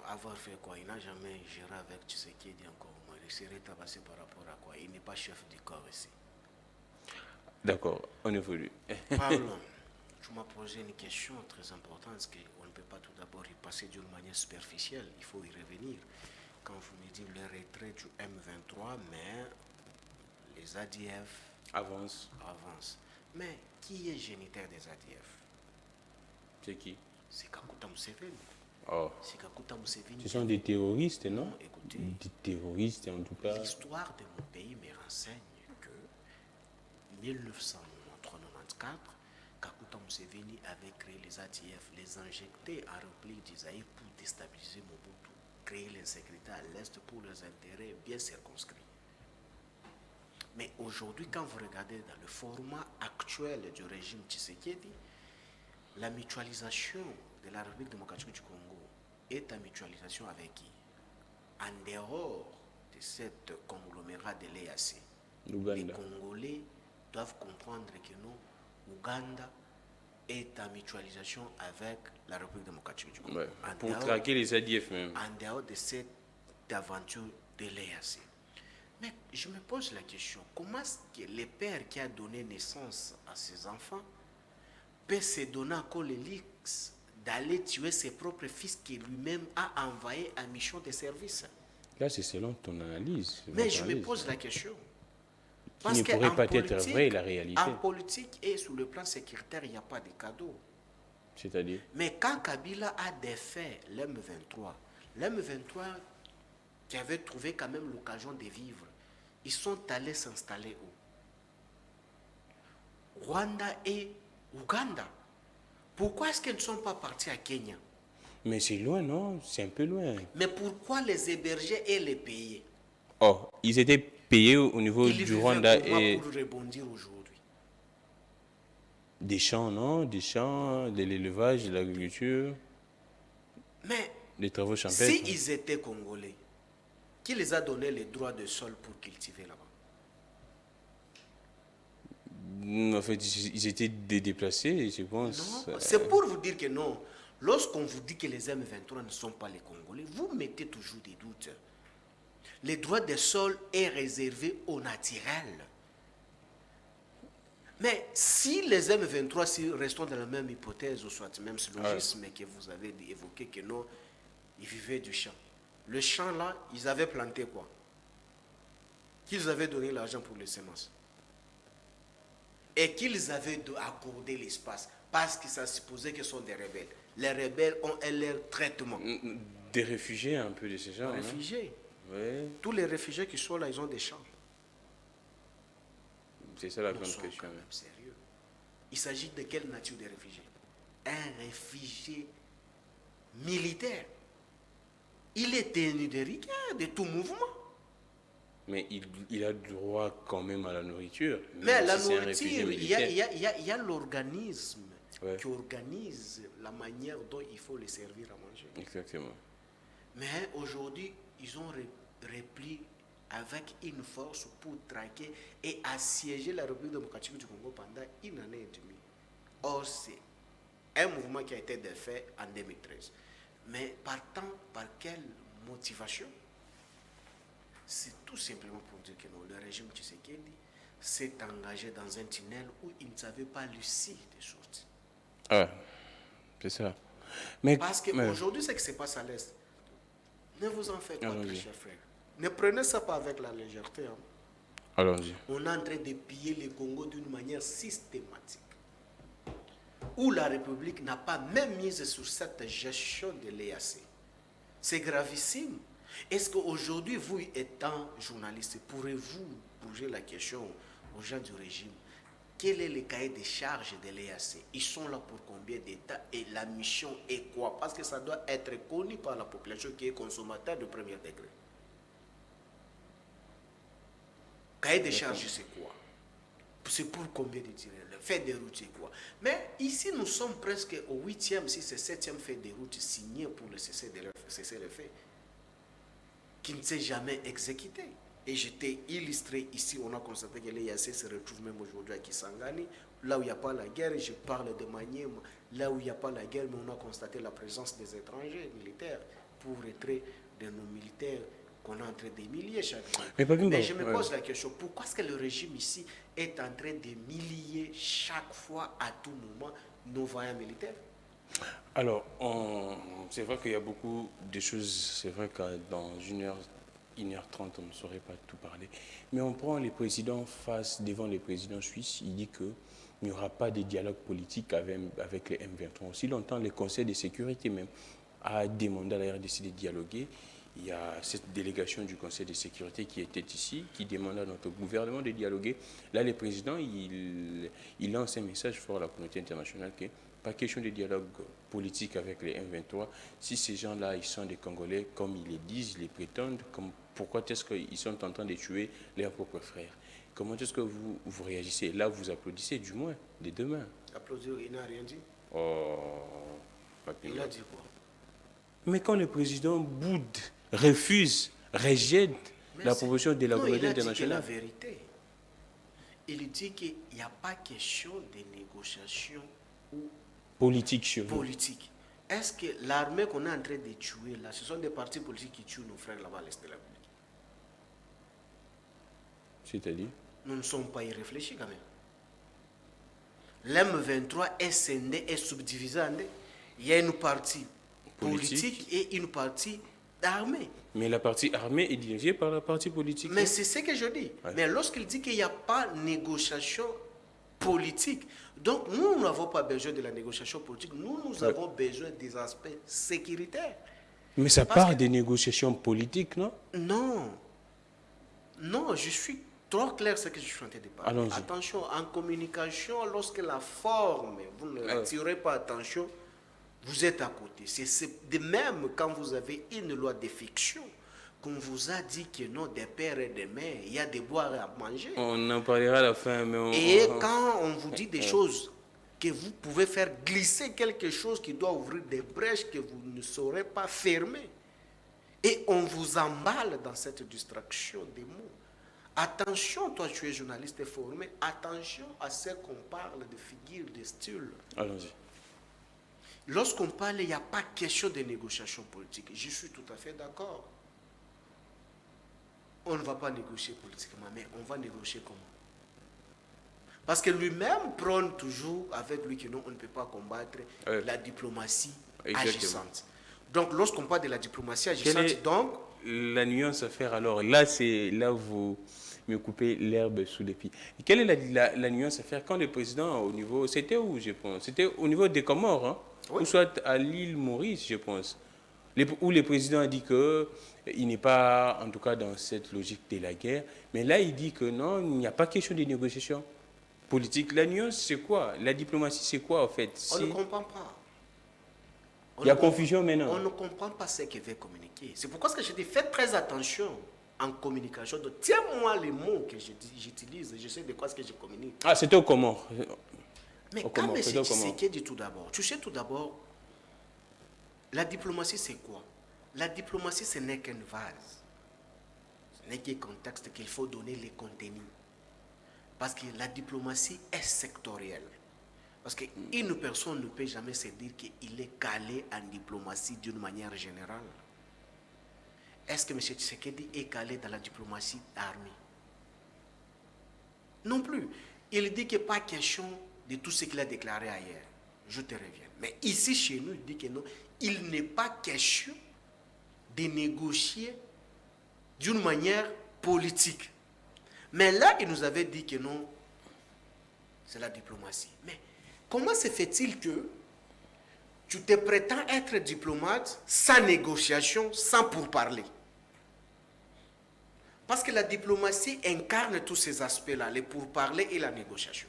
Avoir fait quoi? Il n'a jamais géré avec Tshisekedi encore. Il serait tabassé par rapport à quoi? Il n'est pas chef du corps ici.
D'accord, on évolue.
Parlons. Tu m'as posé une question très importante, parce qu'on ne peut pas tout d'abord y passer d'une manière superficielle. Il faut y revenir. Quand vous me dites le retrait du M23, mais les ADF avancent. Mais qui est géniteur des ADF?
C'est qui?
C'est Kakuta Museveni.
Oh.
C'est Kakuta Museveni.
Ce sont des terroristes, non?
Non, écoutez.
Des terroristes, en tout cas.
L'histoire de mon pays me renseigne que 1993-94, Kakuta Museveni avait créé les ADF, les injectés en république d'Isaïe pour déstabiliser Mobutu, créer l'insécurité à l'Est pour leurs intérêts bien circonscrits. Mais aujourd'hui, quand vous regardez dans le format actuel du régime Tshisekedi, la mutualisation de la République démocratique du Congo est en mutualisation avec qui? En dehors de cette conglomérat de l'EAC, les Congolais doivent comprendre que non, Ouganda est en mutualisation avec la République démocratique du Congo.
Ouais, pour traquer les ADF même.
En dehors de cette aventure de l'EAC. Mais je me pose la question, comment est-ce que le père qui a donné naissance à ses enfants peut se donner encore le luxe d'aller tuer ses propres fils qu'il lui-même a envoyés en mission de service?
Là, c'est selon ton analyse.
Mais je me pose la question.
Parce qui ne pourrait pas être vrai, la réalité.
En politique et sur le plan sécuritaire, il n'y a pas de cadeau.
C'est-à-dire?
Mais quand Kabila a défait l'M23 qui avait trouvé quand même l'occasion de vivre, ils sont allés s'installer où? Rwanda et Ouganda. Pourquoi est-ce qu'ils ne sont pas partis à Kenya?
Mais c'est loin, non? C'est un peu loin.
Mais pourquoi les héberger et les payer?
Oh, ils étaient payés au niveau du Rwanda et...
pour rebondir aujourd'hui?
Des champs, non? Des champs, de l'élevage, de l'agriculture.
Mais
des travaux champêtres.
S'ils étaient congolais, qui les a donné les droits de sol pour cultiver là-bas?
En fait, ils étaient déplacés, je pense.
Non, c'est pour vous dire que non. Lorsqu'on vous dit que les M23 ne sont pas les Congolais, vous mettez toujours des doutes. Le droit des sols est réservé au naturel. Mais si les M23, si restons dans la même hypothèse, ou soit même syllogisme que vous avez évoqué, que non, ils vivaient du champ. Le champ là, ils avaient planté quoi? Qu'ils avaient donné l'argent pour les semences. Et qu'ils avaient accordé l'espace. Parce que ça supposait que ce sont des rebelles. Les rebelles ont leur traitement.
Des réfugiés un peu de ces gens.
Des réfugiés.
Oui.
Tous les réfugiés qui sont là, ils ont des champs.
C'est ça la grande question.
Quand même sérieux. Il s'agit de quelle nature de réfugié? Un réfugié militaire. Il est tenu de rigueur de tout mouvement.
Mais il a droit quand même à la nourriture.
Mais la nourriture, il y a l'organisme qui organise la manière dont il faut les servir à manger.
Exactement.
Mais aujourd'hui, ils ont repris avec une force pour traquer et assiéger la République démocratique du Congo pendant une année et demie. Or, c'est un mouvement qui a été défait en 2013. Mais partant par quelle motivation? C'est tout simplement pour dire que non, le régime Tshisekedi s'est engagé dans un tunnel où il ne savait pas l'issue des sorties.
Ah, C'est ça. Mais,
Parce qu'aujourd'hui, ce qui se passe à l'Est, ne vous en faites pas, très cher frère. Ne prenez ça pas avec la légèreté. Hein.
Allons-y.
On est en train de piller le Congo d'une manière systématique. Où la République n'a pas même mise sur cette gestion de l'EAC. C'est gravissime. Est-ce qu'aujourd'hui, vous étant journaliste, pourrez-vous poser la question aux gens du régime, quel est le cahier des charges de l'EAC? Ils sont là pour combien d'États et la mission est quoi? Parce que ça doit être connu par la population qui est consommateur de premier degré. Cahier des charges, c'est quoi? C'est pour combien de tireurs? Le fait des routes, c'est quoi? Mais ici, nous sommes presque au 8e, si c'est 7e fait des routes signé pour le cesser le fait, qui ne s'est jamais exécuté. Et j'étais illustré ici, on a constaté que l'EAC se retrouve même aujourd'hui à Kisangani, là où il n'y a pas la guerre, je parle de Manième, là où il n'y a pas la guerre, mais on a constaté la présence des étrangers militaires pour retrait de nos militaires qu'on est en train d'humilier chaque jour. Mais je me pose la question, pourquoi est-ce que le régime ici est en train d'humilier chaque fois, à tout moment, nos voyants militaires?
Alors, c'est vrai qu'il y a beaucoup de choses, c'est vrai que dans 1h30, on ne saurait pas tout parler. Mais on prend les présidents devant les présidents suisses, il dit qu'il n'y aura pas de dialogue politique avec les M23. Aussi longtemps, le Conseil de sécurité même a demandé à la RDC de dialoguer. Il y a cette délégation du Conseil de sécurité qui était ici, qui demande à notre gouvernement de dialoguer. Là, le président, il lance un message fort à la communauté internationale que pas question de dialogue politique avec les M23. Si ces gens-là, ils sont des Congolais, comme ils le disent, ils les prétendent, pourquoi est-ce qu'ils sont en train de tuer leurs propres frères? Comment est-ce que vous réagissez? Là, vous applaudissez, du moins, des deux mains.
Applaudir, il n'a rien dit.
Oh,
il a dit quoi?
Mais quand le président boude, refuse, rejette la proposition de la communauté internationale.
Il a dit la vérité. Il dit qu'il n'y a pas question de négociation ou
politique chez vous.
Politique. Est-ce que l'armée qu'on est en train de tuer là, ce sont des partis politiques qui tuent nos frères là-bas à l'Est de la République?
C'est-à-dire?
Nous ne sommes pas irréfléchis quand même. L'M23 est scindé, est subdivisé en deux. Il y a une partie politique et une partie armée.
Mais la partie armée est dirigée par la partie politique.
Mais c'est ce que je dis. Ouais. Mais lorsqu'il dit qu'il n'y a pas de négociation politique, donc nous n'avons pas besoin de la négociation politique, nous avons besoin des aspects sécuritaires.
Mais ça part des négociations politiques, non?
Non. Non, je suis trop clair ce que je suis en train de parler.
Allons-y.
Attention, en communication, lorsque la forme, vous ne l'attirez pas attention, vous êtes à côté. C'est de même quand vous avez une loi de fiction, qu'on vous a dit que non, des pères et des mères, il y a des boire à manger.
On en parlera à la fin. Mais
et quand on vous dit des choses, que vous pouvez faire glisser quelque chose qui doit ouvrir des brèches que vous ne saurez pas fermer. Et on vous emballe dans cette distraction des mots. Attention, toi tu es journaliste formé, attention à ce qu'on parle de figures, de style.
Allons-y.
Lorsqu'on parle, il n'y a pas question de négociation politique. Je suis tout à fait d'accord. On ne va pas négocier politiquement, mais on va négocier comment? Parce que lui-même prône toujours avec lui que non, on ne peut pas combattre la diplomatie agissante. Donc, lorsqu'on parle de la diplomatie agissante, donc...
La nuance à faire alors, là, c'est là où vous me coupez l'herbe sous les pieds. Quelle est la nuance à faire quand le président, au niveau... C'était où, je pense? C'était au niveau des Comores, hein? Oui. Ou soit à l'île Maurice, je pense. Où le président a dit qu'il n'est pas, en tout cas, dans cette logique de la guerre. Mais là, il dit que non, il n'y a pas question de négociation politique. La nuance, c'est quoi? La diplomatie, c'est quoi, en fait?
On ne comprend pas.
Il y a confusion maintenant.
On ne comprend pas ce qu'il veut communiquer. C'est pourquoi je dis, faites très attention en communication. Donc, tiens-moi les mots que j'utilise. Je sais de quoi ce que je communique.
Ah, c'était au Comores.
Mais quand M. Tshisekedi dit tout d'abord, tu sais tout d'abord, la diplomatie, c'est quoi? La diplomatie, ce n'est qu'une vase. Ce n'est qu'un contexte qu'il faut donner les contenus. Parce que la diplomatie est sectorielle. Parce qu'une personne ne peut jamais se dire qu'il est calé en diplomatie d'une manière générale. Est-ce que M. Tshisekedi est calé dans la diplomatie armée? Non plus. Il dit qu'il n'y a pas question de tout ce qu'il a déclaré ailleurs. je te reviens. Mais ici, chez nous, il dit que non, il n'est pas question de négocier d'une manière politique. Mais là, il nous avait dit que non, c'est la diplomatie. Mais comment se fait-il que tu te prétends être diplomate sans négociation, sans pourparler? Parce que la diplomatie incarne tous ces aspects-là, les pourparlers et la négociation.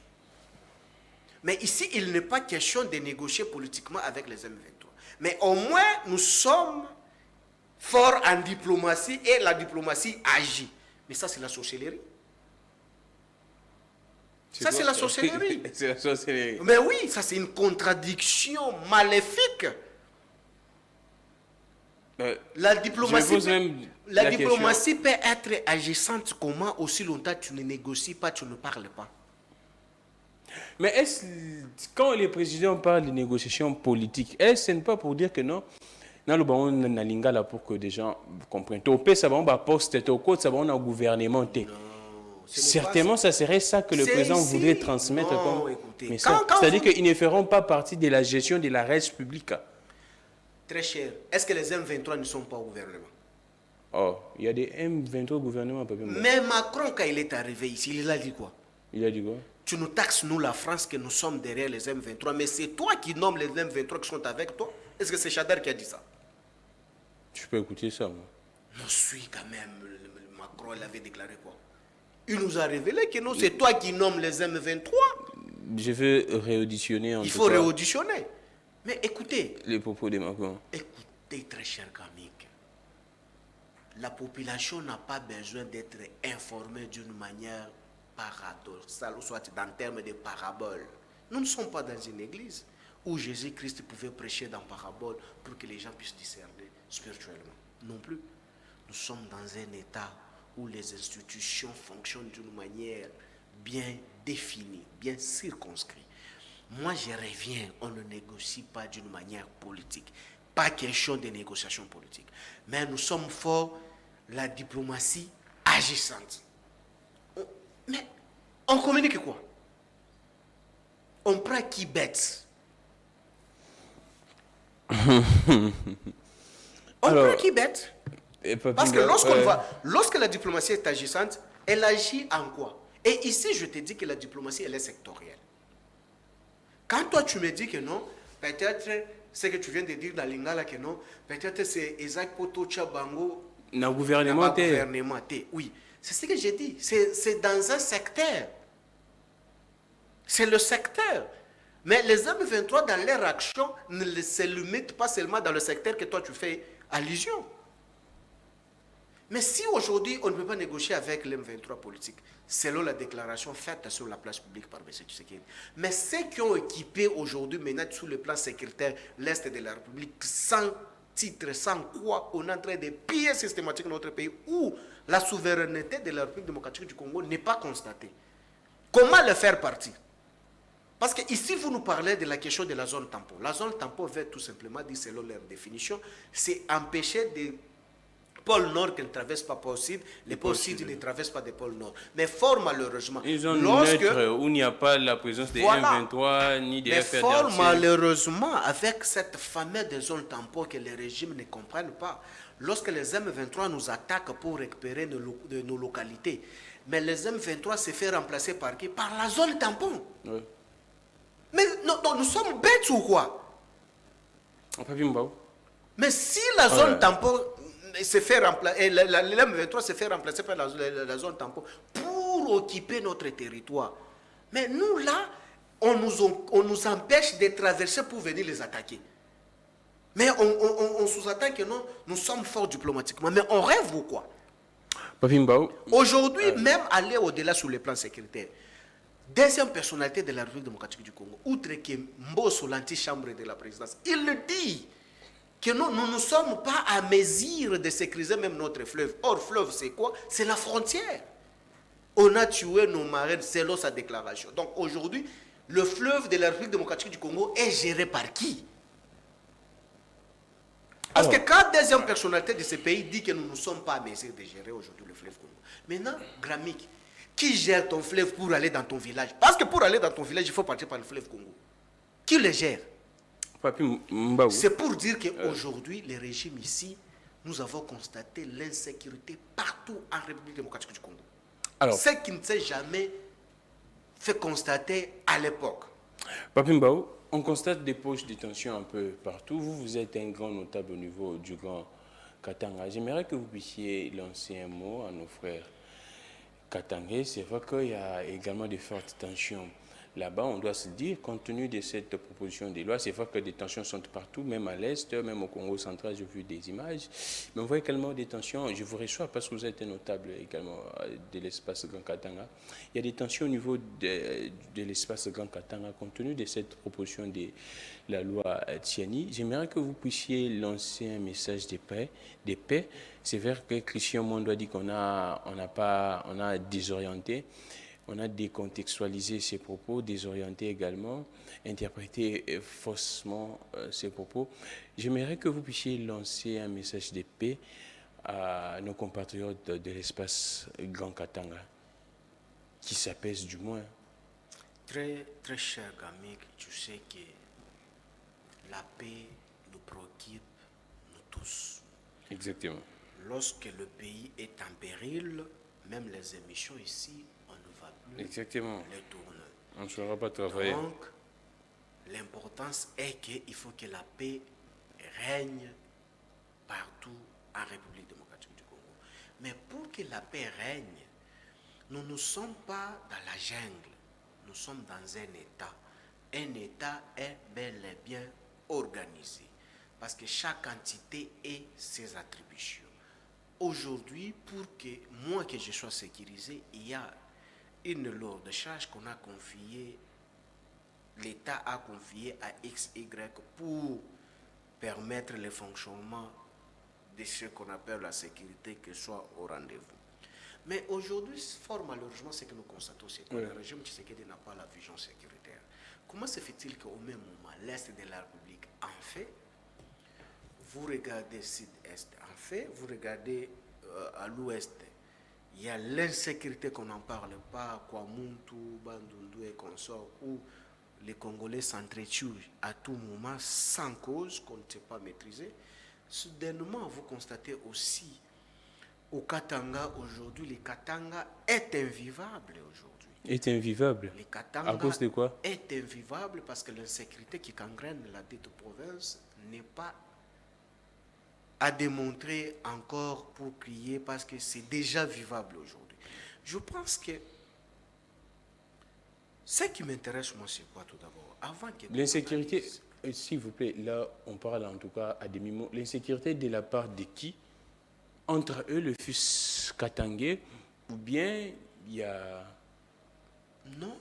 Mais ici, il n'est pas question de négocier politiquement avec les M23. Mais au moins, nous sommes forts en diplomatie et la diplomatie agit. Mais ça, c'est la sorcellerie. Ça, c'est la sorcellerie.
C'est la sorcellerie.
Mais oui, ça, c'est une contradiction maléfique. La diplomatie peut être agissante comment aussi longtemps tu ne négocies pas, tu ne parles pas.
Mais quand les présidents parlent de négociations politiques, ce n'est pas pour dire que non, dans le baron nalinga là pour que des gens comprennent. Topé ça va on va poste toko ça va on a gouvernement. Certainement, ça serait ça que le président voudrait transmettre comme message. C'est-à-dire qu'ils ne feront pas partie de la gestion de la res publica.
Très cher. Est-ce que les M23 ne sont pas au gouvernement?
Oh, il y a des M23 au gouvernement.
Mais Macron, quand il est arrivé ici, il a dit quoi?
Il a dit quoi?
Tu nous taxes, nous, la France, que nous sommes derrière les M23, mais c'est toi qui nommes les M23 qui sont avec toi? Est-ce que c'est Chader qui a dit ça?
Tu peux écouter ça, moi.
Non, suis quand même. Macron, il avait déclaré quoi? Il nous a révélé que non, c'est toi qui nommes les M23.
Je veux réauditionner.
Il faut réauditionner. Mais écoutez.
Les propos de Macron.
Écoutez, très cher Kamik. La population n'a pas besoin d'être informée d'une manière paradoxale, ou soit en termes de parabole. Nous ne sommes pas dans une église où Jésus-Christ pouvait prêcher dans parabole pour que les gens puissent discerner spirituellement. Non plus. Nous sommes dans un état où les institutions fonctionnent d'une manière bien définie, bien circonscrite. Moi, je reviens, on ne négocie pas d'une manière politique. Pas question de négociation politique. Mais nous sommes forts, la diplomatie agissante. Mais on communique quoi? On prend qui bête? On prend qui bête? Parce que lorsque la diplomatie est agissante, elle agit en quoi? Et ici, je te dis que la diplomatie, elle est sectorielle. Quand toi, tu me dis que non, peut-être, ce que tu viens de dire dans Lingala, que non, peut-être c'est Isaac Poto Tchabango.
Dans le gouvernement.
Oui, c'est ce que j'ai dit. C'est dans un secteur. C'est le secteur. Mais les M23, dans leur action, ne se limitent pas seulement dans le secteur que toi, tu fais allusion. Mais si aujourd'hui, on ne peut pas négocier avec les M23 politiques, selon la déclaration faite sur la place publique par M. Tshisekedi, mais ceux qui ont équipé aujourd'hui, maintenant, sur le plan sécuritaire, l'Est de la République, sans titre, sans quoi, on est en train de piller systématiquement notre pays, où la souveraineté de la République démocratique du Congo n'est pas constatée. Comment le faire partir? Parce que ici, vous nous parlez de la question de la zone tampon. La zone tampon veut tout simplement dire, selon leur définition, c'est empêcher des pôles nord qui ne traversent pas pôle sud, les pôles sud ne traversent pas des pôles nord. Mais fort malheureusement,
ils ont neutre où il n'y a pas la présence des M23 ni des FRDC. Mais
fort malheureusement, avec cette fameuse de zone tampon que les régimes ne comprennent pas, lorsque les M23 nous attaquent pour récupérer nos localités, mais les M23 se fait remplacer par qui? Par la zone tampon. Oui. Mais non, nous sommes bêtes ou quoi? Mais si la zone tampon se fait remplacer, l'M23 se fait remplacer par la zone tampon pour occuper notre territoire. Mais nous là, on nous empêche de traverser pour venir les attaquer. Mais on sous-attend que non, nous sommes forts diplomatiquement. Mais on rêve ou quoi? Aujourd'hui, même aller au-delà sur le plan sécuritaire. Deuxième personnalité de la République démocratique du Congo, outre que Mbosso, l'antichambre de la présidence, il le dit que nous ne sommes pas à mesure de sécuriser même notre fleuve. Or, fleuve, c'est quoi? C'est la frontière. On a tué nos marins selon sa déclaration. Donc aujourd'hui, le fleuve de la République démocratique du Congo est géré par qui? Parce que quand la deuxième personnalité de ce pays dit que nous ne sommes pas à mesure de gérer aujourd'hui le fleuve Congo. Maintenant, Gramik, qui gère ton fleuve pour aller dans ton village? Parce que pour aller dans ton village, il faut partir par le fleuve Congo. Qui les gère?
Papi Mbaou.
C'est pour dire qu'aujourd'hui, les régimes ici, nous avons constaté l'insécurité partout en République démocratique du Congo. Alors, ce qui ne s'est jamais fait constater à l'époque.
Papi Mbaou, on constate des poches de tension un peu partout. Vous êtes un grand notable au niveau du Grand Katanga. J'aimerais que vous puissiez lancer un mot à nos frères katangais. C'est vrai qu'il y a également des fortes tensions là-bas. On doit se dire, compte tenu de cette proposition de loi, c'est vrai que des tensions sont partout, même à l'Est, même au Congo central, j'ai vu des images. Mais on voit également des tensions, je vous reçois parce que vous êtes un notable également de l'espace Grand Katanga. Il y a des tensions au niveau de l'espace Grand Katanga, compte tenu de cette proposition de la loi Tiani. J'aimerais que vous puissiez lancer un message de paix. C'est vrai que Christian Mondo a dit qu'on a désorienté. On a décontextualisé ses propos, désorienté également, interprété faussement ses propos. J'aimerais que vous puissiez lancer un message de paix à nos compatriotes de l'espace Grand Katanga, qui s'apaisent du moins.
Très, très cher Gamik, tu sais que la paix nous préoccupe, nous tous.
Exactement.
Lorsque le pays est en péril, même les émissions ici,
exactement.
Les tourneurs.
On ne saura pas travailler.
Donc, l'importance est qu'il faut que la paix règne partout en République démocratique du Congo. Mais pour que la paix règne, nous ne sommes pas dans la jungle. Nous sommes dans un État. Un État est bel et bien organisé. Parce que chaque entité a ses attributions. Aujourd'hui, pour que moi que je sois sécurisé, il y a une lourde charge qu'on a confiée, l'État a confiée à XY pour permettre le fonctionnement de ce qu'on appelle la sécurité, que soit au rendez-vous. Mais aujourd'hui, fort malheureusement, ce que nous constatons, c'est que le régime Tshisekedi n'a pas la vision sécuritaire. Comment se fait-il qu'au même moment, l'Est de la République en fait, vous regardez Sud-Est en fait, vous regardez à l'Ouest, il y a l'insécurité qu'on n'en parle pas, Kwamuntu, Bandundu et consorts, où les Congolais s'entretuent à tout moment sans cause qu'on ne sait pas maîtriser. Soudainement, vous constatez aussi au Katanga aujourd'hui, le Katanga est invivable aujourd'hui.
Est invivable.
Le Katanga
à cause de quoi?
Est invivable parce que l'insécurité qui gangrène la dite province n'est pas à démontrer encore pour crier parce que c'est déjà vivable aujourd'hui. Je pense que ce qui m'intéresse, moi, c'est quoi tout d'abord? Avant que
l'insécurité, s'il vous plaît, là, on parle en tout cas à demi-mot. L'insécurité de la part de qui? Entre eux, le fils katangais, ou bien il y a...
Non,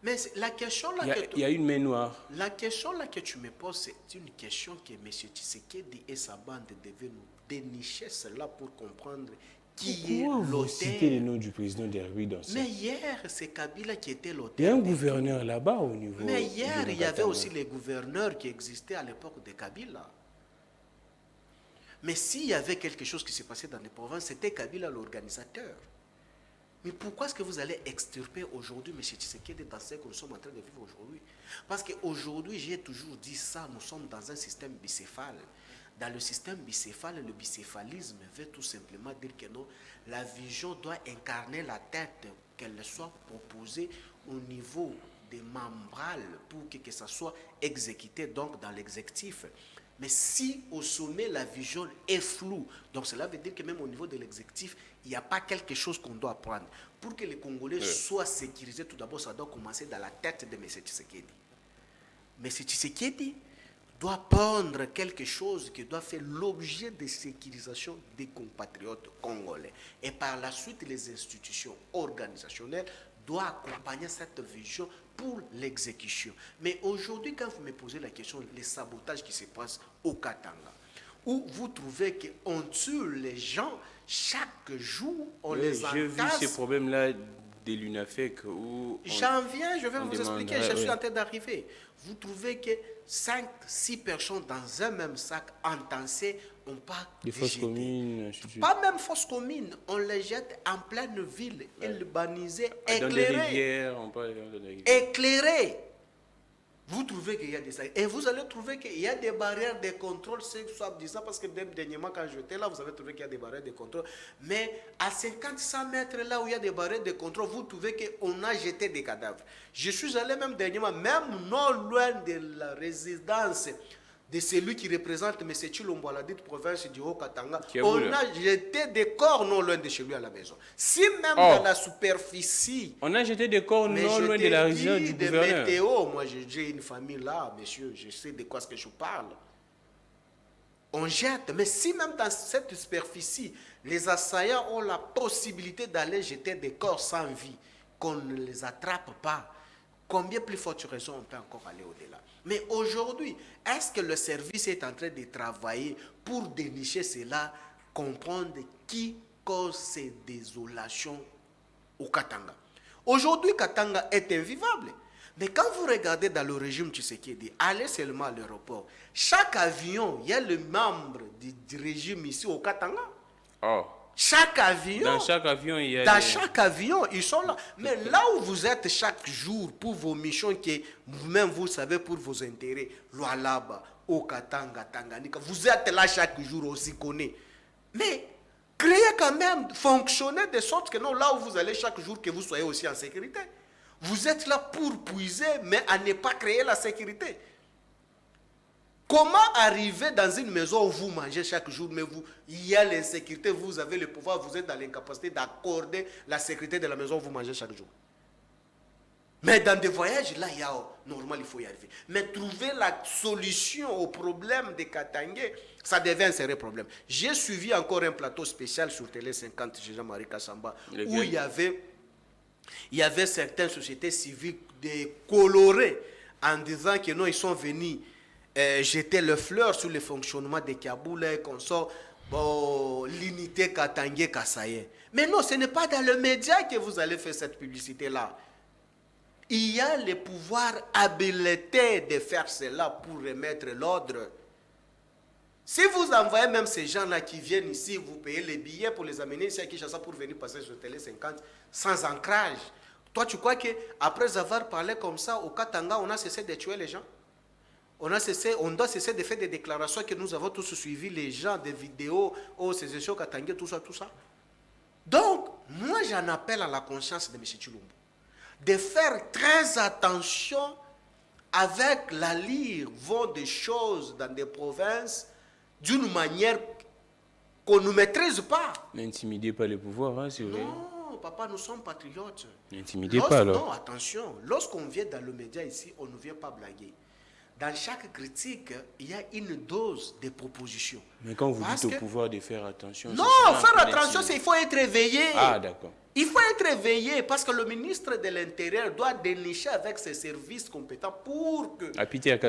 mais la question là
il y a une main noire.
La question là que tu me poses, c'est une question que M. Tshisekedi et sa bande devaient nous dénicher cela pour comprendre qui est l'auteur.
Vous citez le nom du président de la République dans ça?
Mais hier, c'est Kabila qui était l'auteur.
Il y a un gouverneur là-bas au niveau...
Mais hier, il y avait aussi les gouverneurs qui existaient à l'époque de Kabila. Mais s'il y avait quelque chose qui s'est passé dans les provinces, c'était Kabila l'organisateur. Mais pourquoi est-ce que vous allez extirper aujourd'hui M. Tshisekedi dans ce que nous sommes en train de vivre aujourd'hui? Parce qu'aujourd'hui, j'ai toujours dit ça, nous sommes dans un système bicéphale. Dans le système bicéphale, le bicéphalisme veut tout simplement dire que non, la vision doit incarner la tête, qu'elle soit proposée au niveau des membrales pour que ça soit exécuté donc dans l'exécutif. Mais si au sommet, la vision est floue, donc cela veut dire que même au niveau de l'exécutif, il n'y a pas quelque chose qu'on doit prendre. Pour que les Congolais soient sécurisés, tout d'abord, ça doit commencer dans la tête de M. Tshisekedi. M. Tshisekedi doit prendre quelque chose qui doit faire l'objet de sécurisation des compatriotes congolais. Et par la suite, les institutions organisationnelles doivent accompagner cette vision pour l'exécution. Mais aujourd'hui, quand vous me posez la question, les sabotages qui se passent au Katanga, où vous trouvez qu'on tue les gens chaque jour, on les entasse.
J'ai vu ces problèmes-là de l'UNAFEC où...
J'en viens, je vais vous expliquer, je suis en train d'arriver. Vous trouvez que 5-6 personnes dans un même sac entassées, on pas
des fausses communes.
Pas même fausses communes, on les jette en pleine ville, urbanisée, éclairée.
Dans des rivières, on parle de rivières.
Éclairée. vous trouvez qu'il y a des sacs. Et vous allez trouver qu'il y a des barrières de contrôle, c'est soit disant, parce que même dernièrement, quand j'étais là, vous avez trouvé qu'il y a des barrières de contrôle. Mais à 50-100 mètres là où il y a des barrières de contrôle, vous trouvez qu'on a jeté des cadavres. Je suis allé même dernièrement, même non loin de la résidence de celui qui représente M. Chilombo à la dite province du Haut-Katanga, on a jeté des corps non loin de chez lui à la maison. Si même dans la superficie...
On a jeté des corps non loin de la résidence du gouverneur.
Météo, moi j'ai une famille là, monsieur, je sais de quoi ce que je parle. On jette, mais si même dans cette superficie, les assaillants ont la possibilité d'aller jeter des corps sans vie, qu'on ne les attrape pas, combien plus forte raison on peut encore aller au-delà? Mais aujourd'hui, est-ce que le service est en train de travailler pour dénicher cela, comprendre qui cause ces désolations au Katanga? Aujourd'hui, Katanga est invivable. Mais quand vous regardez dans le régime Tshisekedi, allez seulement à l'aéroport. Chaque avion, il y a le membre du régime ici au Katanga.
Oh.
Chaque avion.
Dans chaque avion, il y a.
Dans chaque avion, ils sont là. Mais là où vous êtes chaque jour pour vos missions, que vous-même vous savez pour vos intérêts, Lualaba, Okatanga, Tanganyika, vous êtes là chaque jour aussi connaît. Mais créez quand même, fonctionnez de sorte que non, là où vous allez chaque jour, que vous soyez aussi en sécurité. Vous êtes là pour puiser, mais à ne pas créer la sécurité. Comment arriver dans une maison où vous mangez chaque jour, mais il y a l'insécurité, vous avez le pouvoir, vous êtes dans l'incapacité d'accorder la sécurité de la maison où vous mangez chaque jour. Mais dans des voyages, là, normal, il faut y arriver. Mais trouver la solution au problème des Katangais, ça devient un sérieux problème. J'ai suivi encore un plateau spécial sur Télé 50, Jean-Marie Kassamba, où il y avait certaines sociétés civiles colorées en disant que non, ils sont venus jeter le fleur sur le fonctionnement des Kaboul et qu'on sort l'unité Katangais Kassaye. Mais non, ce n'est pas dans le média que vous allez faire cette publicité-là. Il y a le pouvoir habilité de faire cela pour remettre l'ordre. Si vous envoyez même ces gens-là qui viennent ici, vous payez les billets pour les amener ici à Kinshasa pour venir passer sur Télé 50 sans ancrage. Toi, tu crois qu'après avoir parlé comme ça au Katanga, on a cessé de tuer les gens? On doit cesser de faire des déclarations que nous avons tous suivi, les gens, des vidéos, ces élections Katanga, tout ça. Donc, moi, j'en appelle à la conscience de M. Chilombo de faire très attention avec la lire, vont des choses dans des provinces d'une manière qu'on ne maîtrise pas.
N'intimidez pas le pouvoir, hein, c'est vrai.
Non, papa, nous sommes patriotes.
N'intimidez pas alors.
Non, attention, lorsqu'on vient dans le média ici, on ne vient pas blaguer. Dans chaque critique, il y a une dose de propositions.
Mais quand vous dites au pouvoir de faire attention...
Non, faire attention, il faut être éveillé.
Ah, d'accord.
Il faut être éveillé parce que le ministre de l'Intérieur doit dénicher avec ses services compétents pour que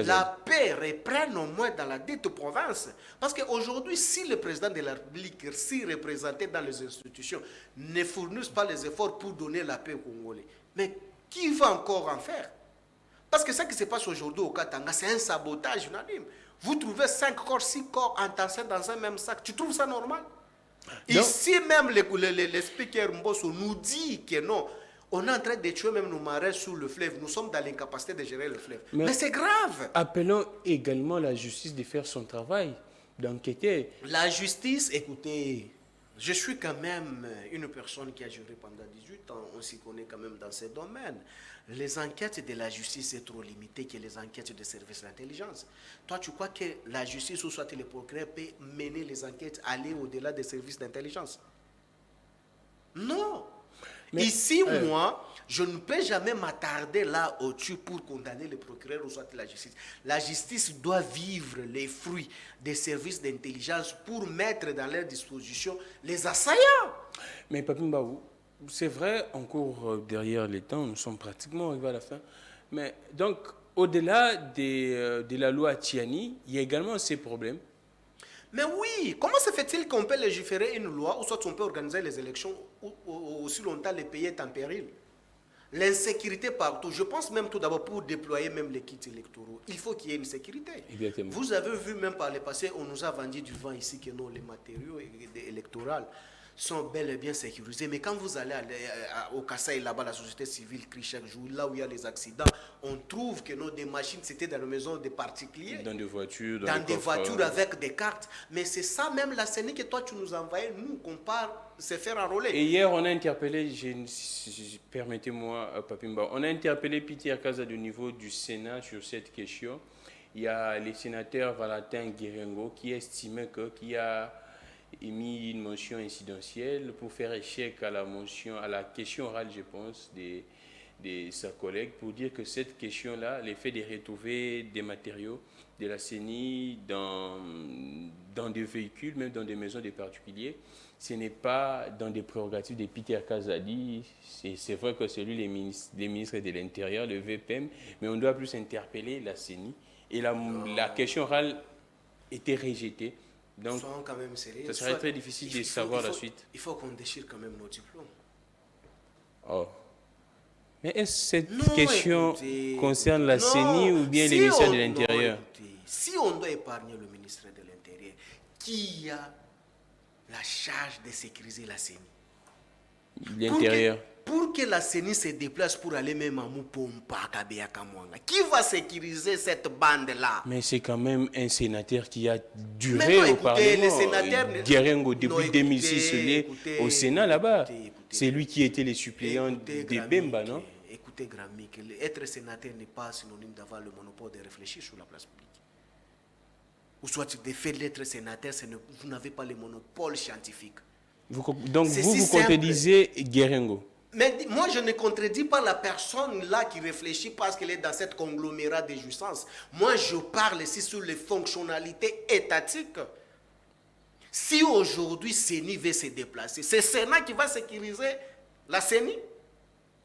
la paix reprenne au moins dans la dite province. Parce qu'aujourd'hui, si le président de la République, si représenté dans les institutions, ne fournissent pas les efforts pour donner la paix aux Congolais, mais qui va encore en faire? Parce que ce qui se passe aujourd'hui au Katanga, c'est un sabotage unanime. Vous trouvez 5 corps, 6 corps entassés dans un même sac. Tu trouves ça normal? Donc, ici même, le speaker Mbosso nous dit que non, on est en train de tuer même nos marins sous le fleuve. Nous sommes dans l'incapacité de gérer le fleuve. Mais c'est grave.
Appelons également la justice de faire son travail, d'enquêter.
La justice, écoutez, je suis quand même une personne qui a juré pendant 18 ans. On s'y connaît quand même dans ces domaines. Les enquêtes de la justice sont trop limitées que les enquêtes des services d'intelligence. Toi, tu crois que la justice ou soit le procureur peut mener les enquêtes, aller au-delà des services d'intelligence? Non. Mais, ici, moi, je ne peux jamais m'attarder là au-dessus pour condamner le procureur ou soit la justice. La justice doit vivre les fruits des services d'intelligence pour mettre dans leur disposition les assaillants.
Mais Papi Mbaou, c'est vrai, encore derrière les temps, nous sommes pratiquement arrivés à la fin. Mais donc, au-delà de la loi Tiani, il y a également ces problèmes.
Mais oui, comment se fait-il qu'on peut légiférer une loi ou soit on peut organiser les élections aussi longtemps le pays est en péril? L'insécurité partout. Je pense même tout d'abord pour déployer même les kits électoraux, il faut qu'il y ait une sécurité.
Exactement.
Vous avez vu même par le passé, on nous a vendu du vent ici que non, les matériaux électoraux sont bel et bien sécurisés. Mais quand vous allez au Kasaï, là-bas, la société civile crie chaque jour, là où il y a les accidents, on trouve que des machines, c'était dans les maisons des particuliers.
Dans des voitures,
dans des voitures avec des cartes. Mais c'est ça même la CENI que toi tu nous envoyais, nous, qu'on part se faire enrôler.
Et hier, on a interpellé, permettez-moi, Papimba, on a interpellé Peter Kaza du niveau du Sénat sur cette question. Il y a le sénateur Valentin Guérengo qui estimait qu'il a émis une motion incidentielle pour faire échec à la question orale, je pense, de sa collègue, pour dire que cette question-là, l'effet de retrouver des matériaux de la CENI dans des véhicules, même dans des maisons des particuliers, ce n'est pas dans des prérogatives de Peter Kazadi. C'est vrai que c'est lui les ministres de l'Intérieur, le VPM, mais on doit plus interpeller la CENI. Et la question orale était rejetée. Donc,
quand même sérieux.
Ça serait très difficile de savoir la suite.
Il faut qu'on déchire quand même nos diplômes.
Oh. Mais est-ce que cette question concerne la CENI ou bien le ministère de l'Intérieur?
Si on doit épargner le ministère de l'Intérieur, qui a la charge de sécuriser la CENI?
L'Intérieur.
Pour que la CENI se déplace pour aller même à Mupompa, Kabea, Kamwanga, qui va sécuriser cette bande-là?
Mais c'est quand même un sénateur qui a duré au Parlement. Guérengo, depuis 2006, il est au Sénat là-bas. C'est lui qui était le suppléant de Bemba, non?
Écoutez, Gramic, être sénateur n'est pas synonyme d'avoir le monopole de réfléchir sur la place publique. Ou soit de fait d'être sénateur, vous n'avez pas le monopole scientifique.
Donc vous contredisez Guérengo?
Mais moi, je ne contredis pas la personne là qui réfléchit parce qu'elle est dans cette conglomérat de jouissance. Moi, je parle ici sur les fonctionnalités étatiques. Si aujourd'hui CENI veut se déplacer, c'est Sénat qui va sécuriser la CENI?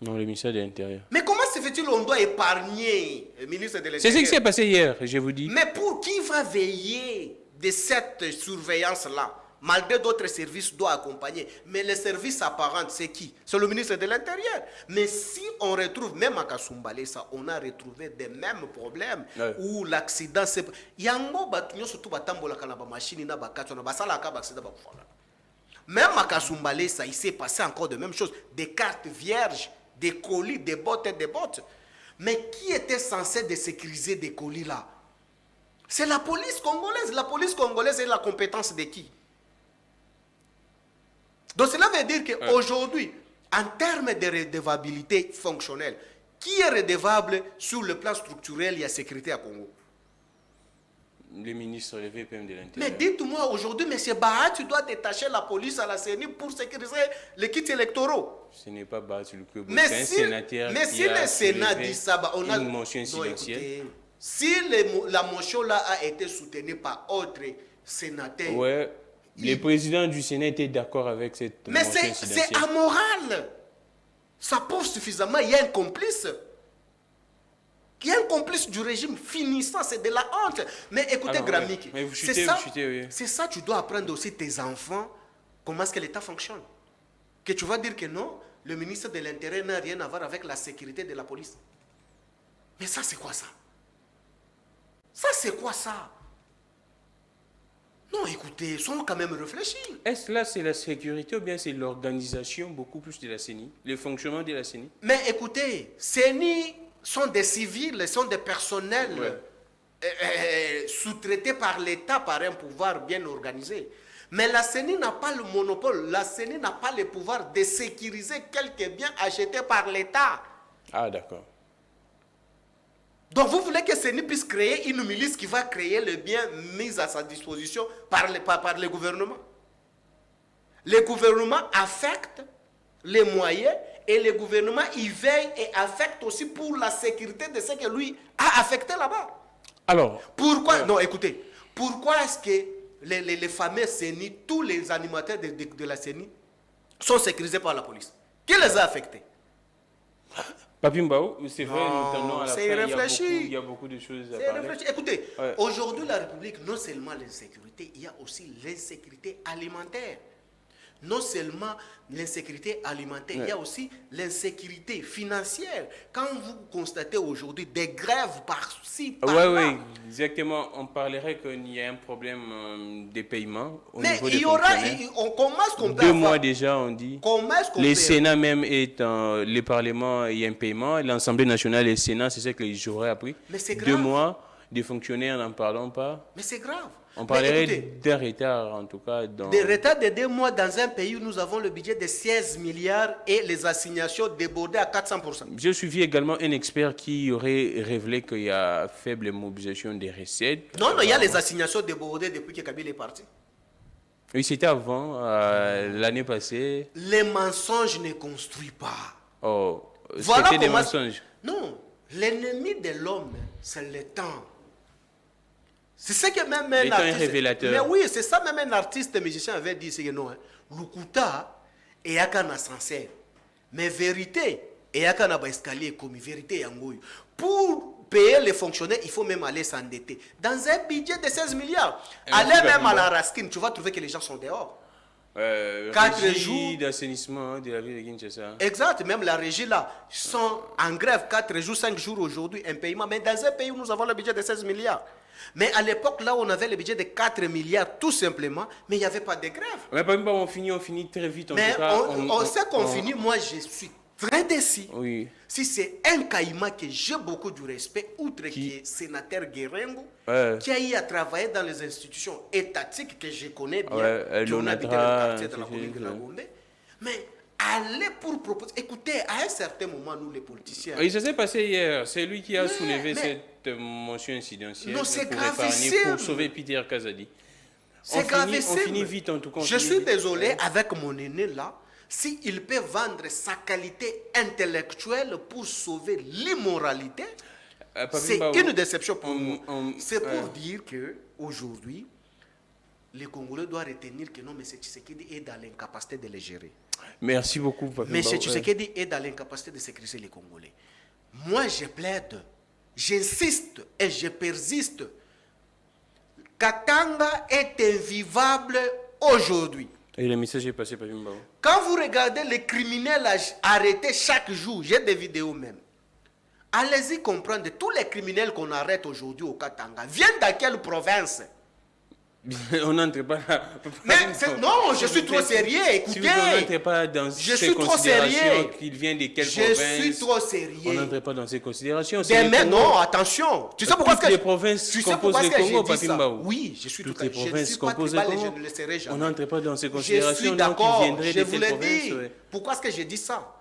Non, le ministère de l'Intérieur.
Mais comment se fait-il qu'on doit épargner le ministre de l'Intérieur?
C'est ce qui s'est passé hier, je vous dis.
Mais pour qui va veiller de cette surveillance-là? Malgré d'autres services doivent accompagner. Mais les services apparents, c'est qui? C'est le ministre de l'Intérieur. Mais si on retrouve, même à Kasumbalesa, on a retrouvé des mêmes problèmes où l'accident c'est... Yango batunyo surtout batambola kana ba machine na bakatso na basala ka accident ba kufala. Même à Kasumbalesa, il s'est passé encore de même chose, des cartes vierges, des colis, des bottes et des bottes. Mais qui était censé de sécuriser des colis là? C'est la police congolaise. La police congolaise est la compétence de qui? Donc cela veut dire qu'aujourd'hui, en termes de redevabilité fonctionnelle, qui est redevable sur le plan structurel et la sécurité à Congo?
Le ministre, le VPM de l'Intérieur.
Mais dites-moi aujourd'hui, M. Baha, tu dois détacher la police à la CENI pour sécuriser les kits électoraux.
Ce n'est pas Baha Tulkuebo,
mais
c'est un
si,
sénateur
mais
qui
si
a
le Sénat dit ça, on a
une motion incidentielle.
Si la motion là a été soutenue par autres sénateurs.
Ouais. Le président du Sénat était d'accord avec cette motion incidentielle.
Mais c'est amoral. Ça prouve suffisamment, il y a un complice. Il y a un complice du régime finissant, c'est de la honte. Mais écoutez, Gramic, c'est ça, tu dois apprendre aussi tes enfants comment est-ce que l'État fonctionne. Que tu vas dire que non, le ministre de l'Intérieur n'a rien à voir avec la sécurité de la police. Mais ça, c'est quoi ça? Ça, c'est quoi ça? Non, écoutez, soyons quand même réfléchis.
Est-ce là, c'est la sécurité ou bien c'est l'organisation beaucoup plus de la CENI, le fonctionnement de la CENI?
Mais écoutez, CENI sont des civils, sont des personnels sous-traités par l'État, par un pouvoir bien organisé. Mais la CENI n'a pas le monopole, la CENI n'a pas le pouvoir de sécuriser quelques biens achetés par l'État.
Ah, d'accord.
Donc vous voulez que CENI puisse créer une milice qui va créer le bien mis à sa disposition par le gouvernement. Le gouvernement affecte les moyens et le gouvernement y veille et affecte aussi pour la sécurité de ce que lui a affecté là-bas.
Alors,
pourquoi non, écoutez, pourquoi est-ce que les fameux CENI, tous les animateurs de la CENI sont sécurisés par la police? Qui les a affectés?
Papimbaou, c'est vrai, nous tenons à la
fin,
il y a beaucoup de choses à parler.
Écoutez, aujourd'hui, la République, non seulement l'insécurité, il y a aussi l'insécurité alimentaire. non seulement l'insécurité alimentaire, il y a aussi l'insécurité financière. Quand vous constatez aujourd'hui des grèves par-ci, par-là.
Oui, exactement. On parlerait qu'il y a un problème de paiement au
Mais
niveau
il
des
y aura,
fonctionnaires.
comment est-ce qu'on peut
2
avoir,
mois déjà, on dit.
comment est-ce qu'on
Le
peut,
Sénat même est dans le Parlement, il y a un paiement. L'Assemblée nationale et le Sénat, c'est ce que j'aurais appris.
mais c'est
2
grave,
mois, des fonctionnaires, n'en parlons pas.
mais c'est grave.
On
Mais
parlerait
écoutez,
d'un retard, en tout cas. Dans...
des retards de 2 mois dans un pays où nous avons le budget de 16 milliards et les assignations débordées à 400%.
J'ai suivi également un expert qui aurait révélé qu'il y a faible mobilisation des recettes.
Non, il y a les assignations débordées depuis que Kabila est parti.
Oui, c'était avant, l'année passée.
Les mensonges ne construisent pas.
Oh,
Voilà
c'était des
comment...
mensonges.
Non, l'ennemi de l'homme, c'est le temps. C'est ce que même un artiste...
révélateur.
Mais oui, c'est ça même un artiste musicien avait dit, c'est que non, hein, Lukuta et un ascenseur. Mais vérité, et un escalier comme vérité yangoyo. Pour payer les fonctionnaires, il faut même aller s'endetter. Dans un budget de 16 milliards. Allez même à la Raskin, tu vas trouver que les gens sont dehors. 4 jours
d'assainissement de la ville de Kinshasa.
Exact, même la régie là, sont en grève 4 jours, 5 jours aujourd'hui, un paiement. Mais dans un pays où nous avons le budget de 16 milliards. Mais à l'époque là, on avait le budget de 4 milliards tout simplement, mais il n'y avait pas de grève.
Mais pas on finit très vite.
Mais on sait qu'on finit, moi je suis très déçu.
Oui.
Si c'est un caïman que j'ai beaucoup de respect, outre qui est sénateur Guérengo, qui a eu à travailler dans les institutions étatiques que je connais bien, qui ont habité dans le quartier de la commune de la Gombe, mais allez pour proposer. Écoutez, à un certain moment, nous les politiciens...
Oui, ça s'est passé hier. C'est lui qui a soulevé cette motion incidentielle
non, c'est
pour
gravissime.
pour sauver Peter Kazadi.
C'est gravissime.
On finit vite en tout cas.
Je suis désolé avec mon aîné là. S'il peut vendre sa qualité intellectuelle pour sauver l'immoralité, c'est une déception pour moi. C'est pour dire qu'aujourd'hui, les Congolais doivent retenir que non, M. Tshisekedi est dans l'incapacité de les gérer.
Merci beaucoup, Papi
M. Tshisekedi est dans l'incapacité de sécuriser les Congolais. Moi, je plaide, j'insiste et je persiste. Katanga est invivable aujourd'hui.
Et le message est passé par Mbao.
Quand vous regardez les criminels arrêtés chaque jour, j'ai des vidéos même. Allez-y comprendre, tous les criminels qu'on arrête aujourd'hui au Katanga viennent de quelle province?
On n'entre pas là.
Mais non, je suis trop sérieux, écoutez.
Si vous n'entrez pas dans ces considérations qu'il vient de quelle province,
je suis trop sérieux.
On n'entre pas dans ces considérations.
Mais non, attention. Tu sais pourquoi
toutes les provinces composent le Congo, Papi Mbao.
Oui, je suis
toutes
tout
les provinces composent le Congo.
Je ne le serai jamais.
On n'entre pas dans ces considérations.
Je suis d'accord, je vous l'ai dit.
Ouais.
Pourquoi est-ce que j'ai dit ça?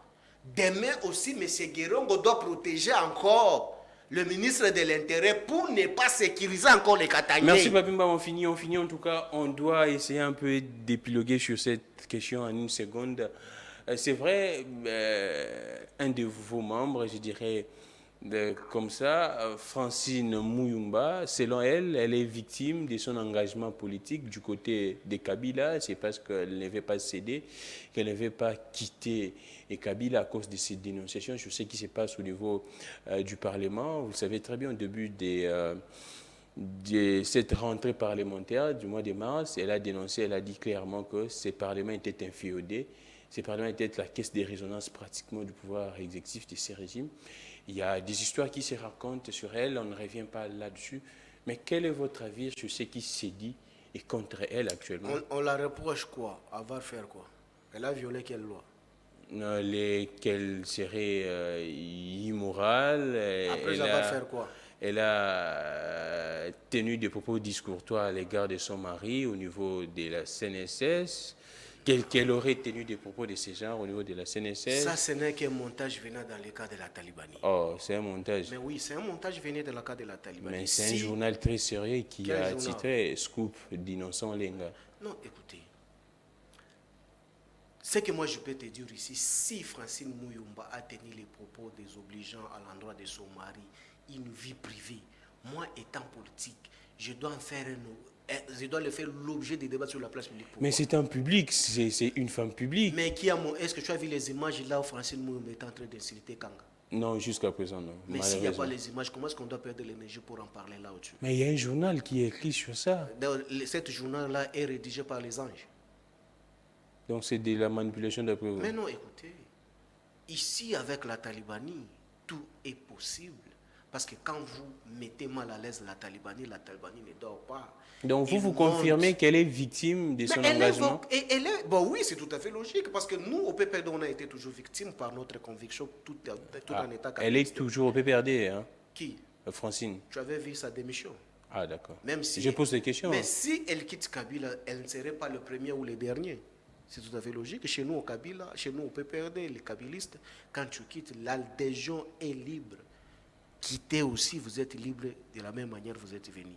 Demain aussi, M. Guérongo doit protéger encore le ministre de l'Intérieur pour ne pas sécuriser encore les Katangais.
Merci Papi Mbao, on finit en tout cas. On doit essayer un peu d'épiloguer sur cette question en une seconde. C'est vrai, un de vos membres, je dirais comme ça, Francine Muyumba, selon elle, elle est victime de son engagement politique du côté de Kabila. C'est parce qu'elle ne veut pas céder, qu'elle ne veut pas quitter et Kabila à cause de ces dénonciations sur ce qui se passe au niveau du Parlement. Vous le savez très bien, au début de cette rentrée parlementaire du mois de mars, elle a dénoncé, elle a dit clairement que ce Parlement était inféodé. Ce Parlement était la caisse de résonance pratiquement du pouvoir exécutif de ces régimes. Il y a des histoires qui se racontent sur elle, on ne revient pas là-dessus. Mais quel est votre avis sur ce qui s'est dit et contre elle actuellement?
On la reproche quoi? Avoir faire quoi? Elle a violé quelle loi?
Qu'elle serait immorale.
Après avoir faire quoi?
Elle a tenu des propos discourtois à l'égard de son mari au niveau de la CNSS. Qu'elle aurait tenu des propos de ce genre au niveau de la CNSS.
Ça, ce n'est qu'un montage venant dans le cas de la Talibanie.
Oh, c'est un montage.
Mais oui, c'est un montage venant dans le cas de la Talibanie.
Mais c'est un journal très sérieux qui a titré Scoop d'innocent Lenga.
Non, écoutez. Ce que moi je peux te dire ici, si Francine Muyumba a tenu les propos désobligeants à l'endroit de son mari, une vie privée, moi étant politique, je dois le faire l'objet des débats sur la place publique.
Mais c'est un public, c'est une femme publique.
Mais est-ce que tu as vu les images là où Francine Muyumba est en train d'insulter Kanga?
Non, jusqu'à présent, non.
Mais s'il n'y a pas les images, comment est-ce qu'on doit perdre l'énergie pour en parler là au-dessus?
Mais il y a un journal qui est écrit sur ça.
Cet journal-là est rédigé par les anges.
Donc c'est de la manipulation d'après vous.
Mais non, écoutez, ici avec la Talibanie, tout est possible. Parce que quand vous mettez mal à l'aise la Talibanie ne dort pas.
Donc vous confirmez qu'elle est victime de son engagement?
Bon, oui, c'est tout à fait logique. Parce que nous, au PPRD, on a été toujours victimes par notre conviction, tout en état capitaliste.
Elle est toujours au PPRD, hein?
Qui?
Francine.
Tu avais vu sa démission.
Ah, d'accord.
Si
je pose des questions.
Mais si elle quitte Kabila, elle ne serait pas le premier ou le dernier. C'est tout à fait logique. Chez nous, au Kabila, chez nous, au PPRD, les kabylistes, quand tu quittes, l'adhésion est libre. Quittez aussi, vous êtes libre de la même manière vous êtes venu.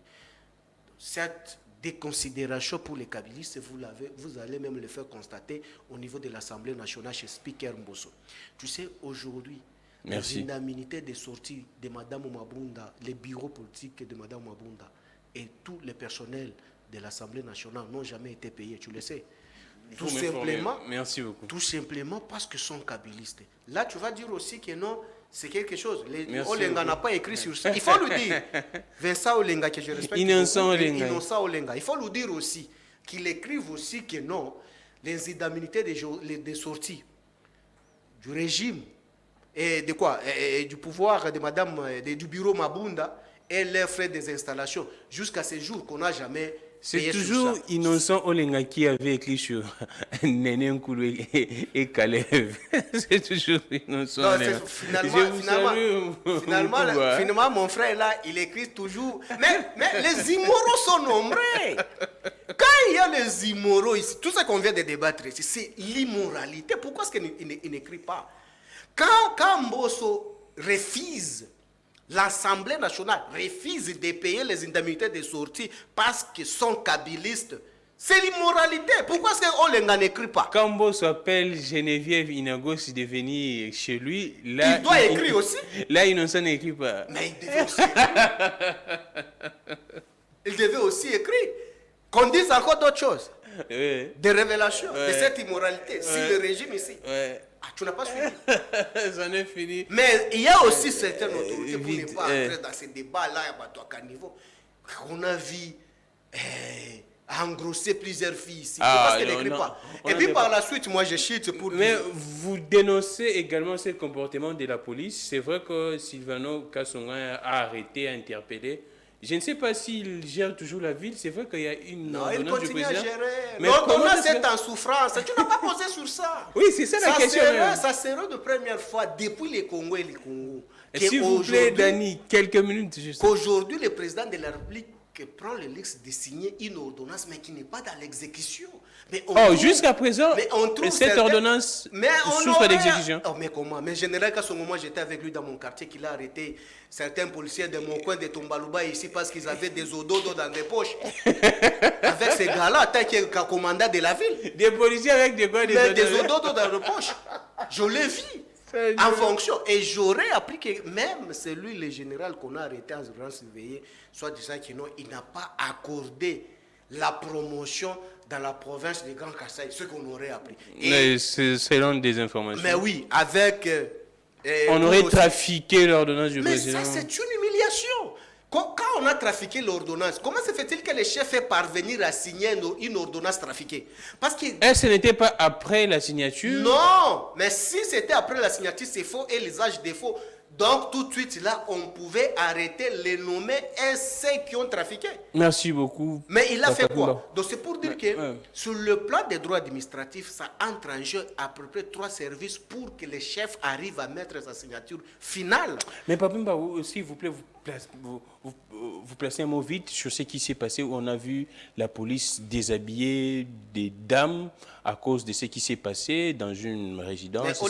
Cette déconsidération pour les kabylistes, vous allez même le faire constater au niveau de l'Assemblée nationale chez Speaker Mbosso. Tu sais, aujourd'hui, l'indemnité des sorties de Mme Mabunda, les bureaux politiques de Mme Mabunda et tous les personnels de l'Assemblée nationale n'ont jamais été payés, tu le sais. Tout simplement,
merci beaucoup.
Tout simplement parce que sont kabylistes. Là, tu vas dire aussi que non, c'est quelque chose. Olenga n'a pas écrit sur ça. Il faut le dire. Vincent Olenga, que je respecte.
Innocent Olenga.
Il faut le dire aussi. Qu'il écrive aussi que non, les indemnités des sorties du régime et de quoi et du pouvoir de madame, du bureau Mabunda et les frais des installations jusqu'à ce jour qu'on n'a jamais.
C'est toujours Innocent Olenga qui avait écrit sur Néné Nkoulou et Kalev. C'est toujours Innocent Olenga.
Finalement, mon frère là, il écrit toujours. Mais les immoraux sont nombreux. Quand il y a les immoraux ici, tout ce qu'on vient de débattre ici, c'est l'immoralité. Pourquoi est-ce qu'il n'écrit pas? Quand Mbosso refuse, l'Assemblée nationale refuse de payer les indemnités de sortie parce qu'ils sont kabylistes. C'est l'immoralité. Pourquoi est-ce qu'Olenga n'écrit pas?
Quand Mbosso appelle Geneviève Inagos de venir chez lui, là,
il doit écrire aussi.
Là, Innocent n'écrit pas.
Mais il devait aussi écrire. Il devait aussi écrire. Qu'on dise encore d'autres choses. Des révélations de cette immoralité. Si le régime ici. Tu n'as pas suivi.
J'en ai fini.
Mais il y a aussi certaines autorités pour ne pas entrer dans ces débats-là à quel niveau. On a vu engrosser plusieurs filles ici. Parce qu'elle n'écrit pas. Et puis par la suite, moi je chute pour.
Mais vous dénoncez également ce comportement de la police. C'est vrai que Silvano Kasonga a arrêté, a interpellé. Je ne sais pas s'il gère toujours la ville. C'est vrai qu'il y a une ordonnance du président.
Non, il continue à gérer. L'ordonnance est en souffrance. Tu n'as pas posé sur ça.
Oui, c'est ça la question.
Ça serait de première fois depuis les Congos et les Congos.
S'il vous plaît, Dani, quelques minutes.
Qu'aujourd'hui, le président de la République prend le luxe de signer une ordonnance, mais qui n'est pas dans l'exécution.
Jusqu'à présent, cette ordonnance souffre d'exécution.
Mais comment? Mais général, qu'à ce moment, j'étais avec lui dans mon quartier, qu'il a arrêté certains policiers de mon coin de Tombalouba ici parce qu'ils avaient des ododos dans les poches. Avec ces gars-là, tant qu'il est commandant de la ville.
Des policiers avec des quoi?
Des ododos dans les poches. Je l'ai vu. En fonction. Et j'aurais appris que même celui, le général qu'on a arrêté en surveillé, soit disant qu'il n'a pas accordé la promotion dans la province de Grand Kassai, ce qu'on aurait appris.
Mais c'est selon des informations.
Mais oui, avec...
on aurait trafiqué l'ordonnance du président.
Mais ça, c'est une humiliation. Quand on a trafiqué l'ordonnance, comment se fait-il que le chef fait parvenir à signer une ordonnance trafiquée? Parce que...
ce n'était pas après la signature?
Non, mais si c'était après la signature, c'est faux et l'usage des faux. Donc, tout de suite, là, on pouvait arrêter les nommés et ceux qui ont trafiqué.
Merci beaucoup.
Mais il a fait quoi? Donc, c'est pour dire que sur le plan des droits administratifs, ça entre en jeu à peu près 3 services pour que le chef arrive à mettre sa signature finale.
Mais Papimba, s'il vous plaît, vous placez un mot vite sur ce qui s'est passé où on a vu la police déshabiller des dames à cause de ce qui s'est passé dans une résidence.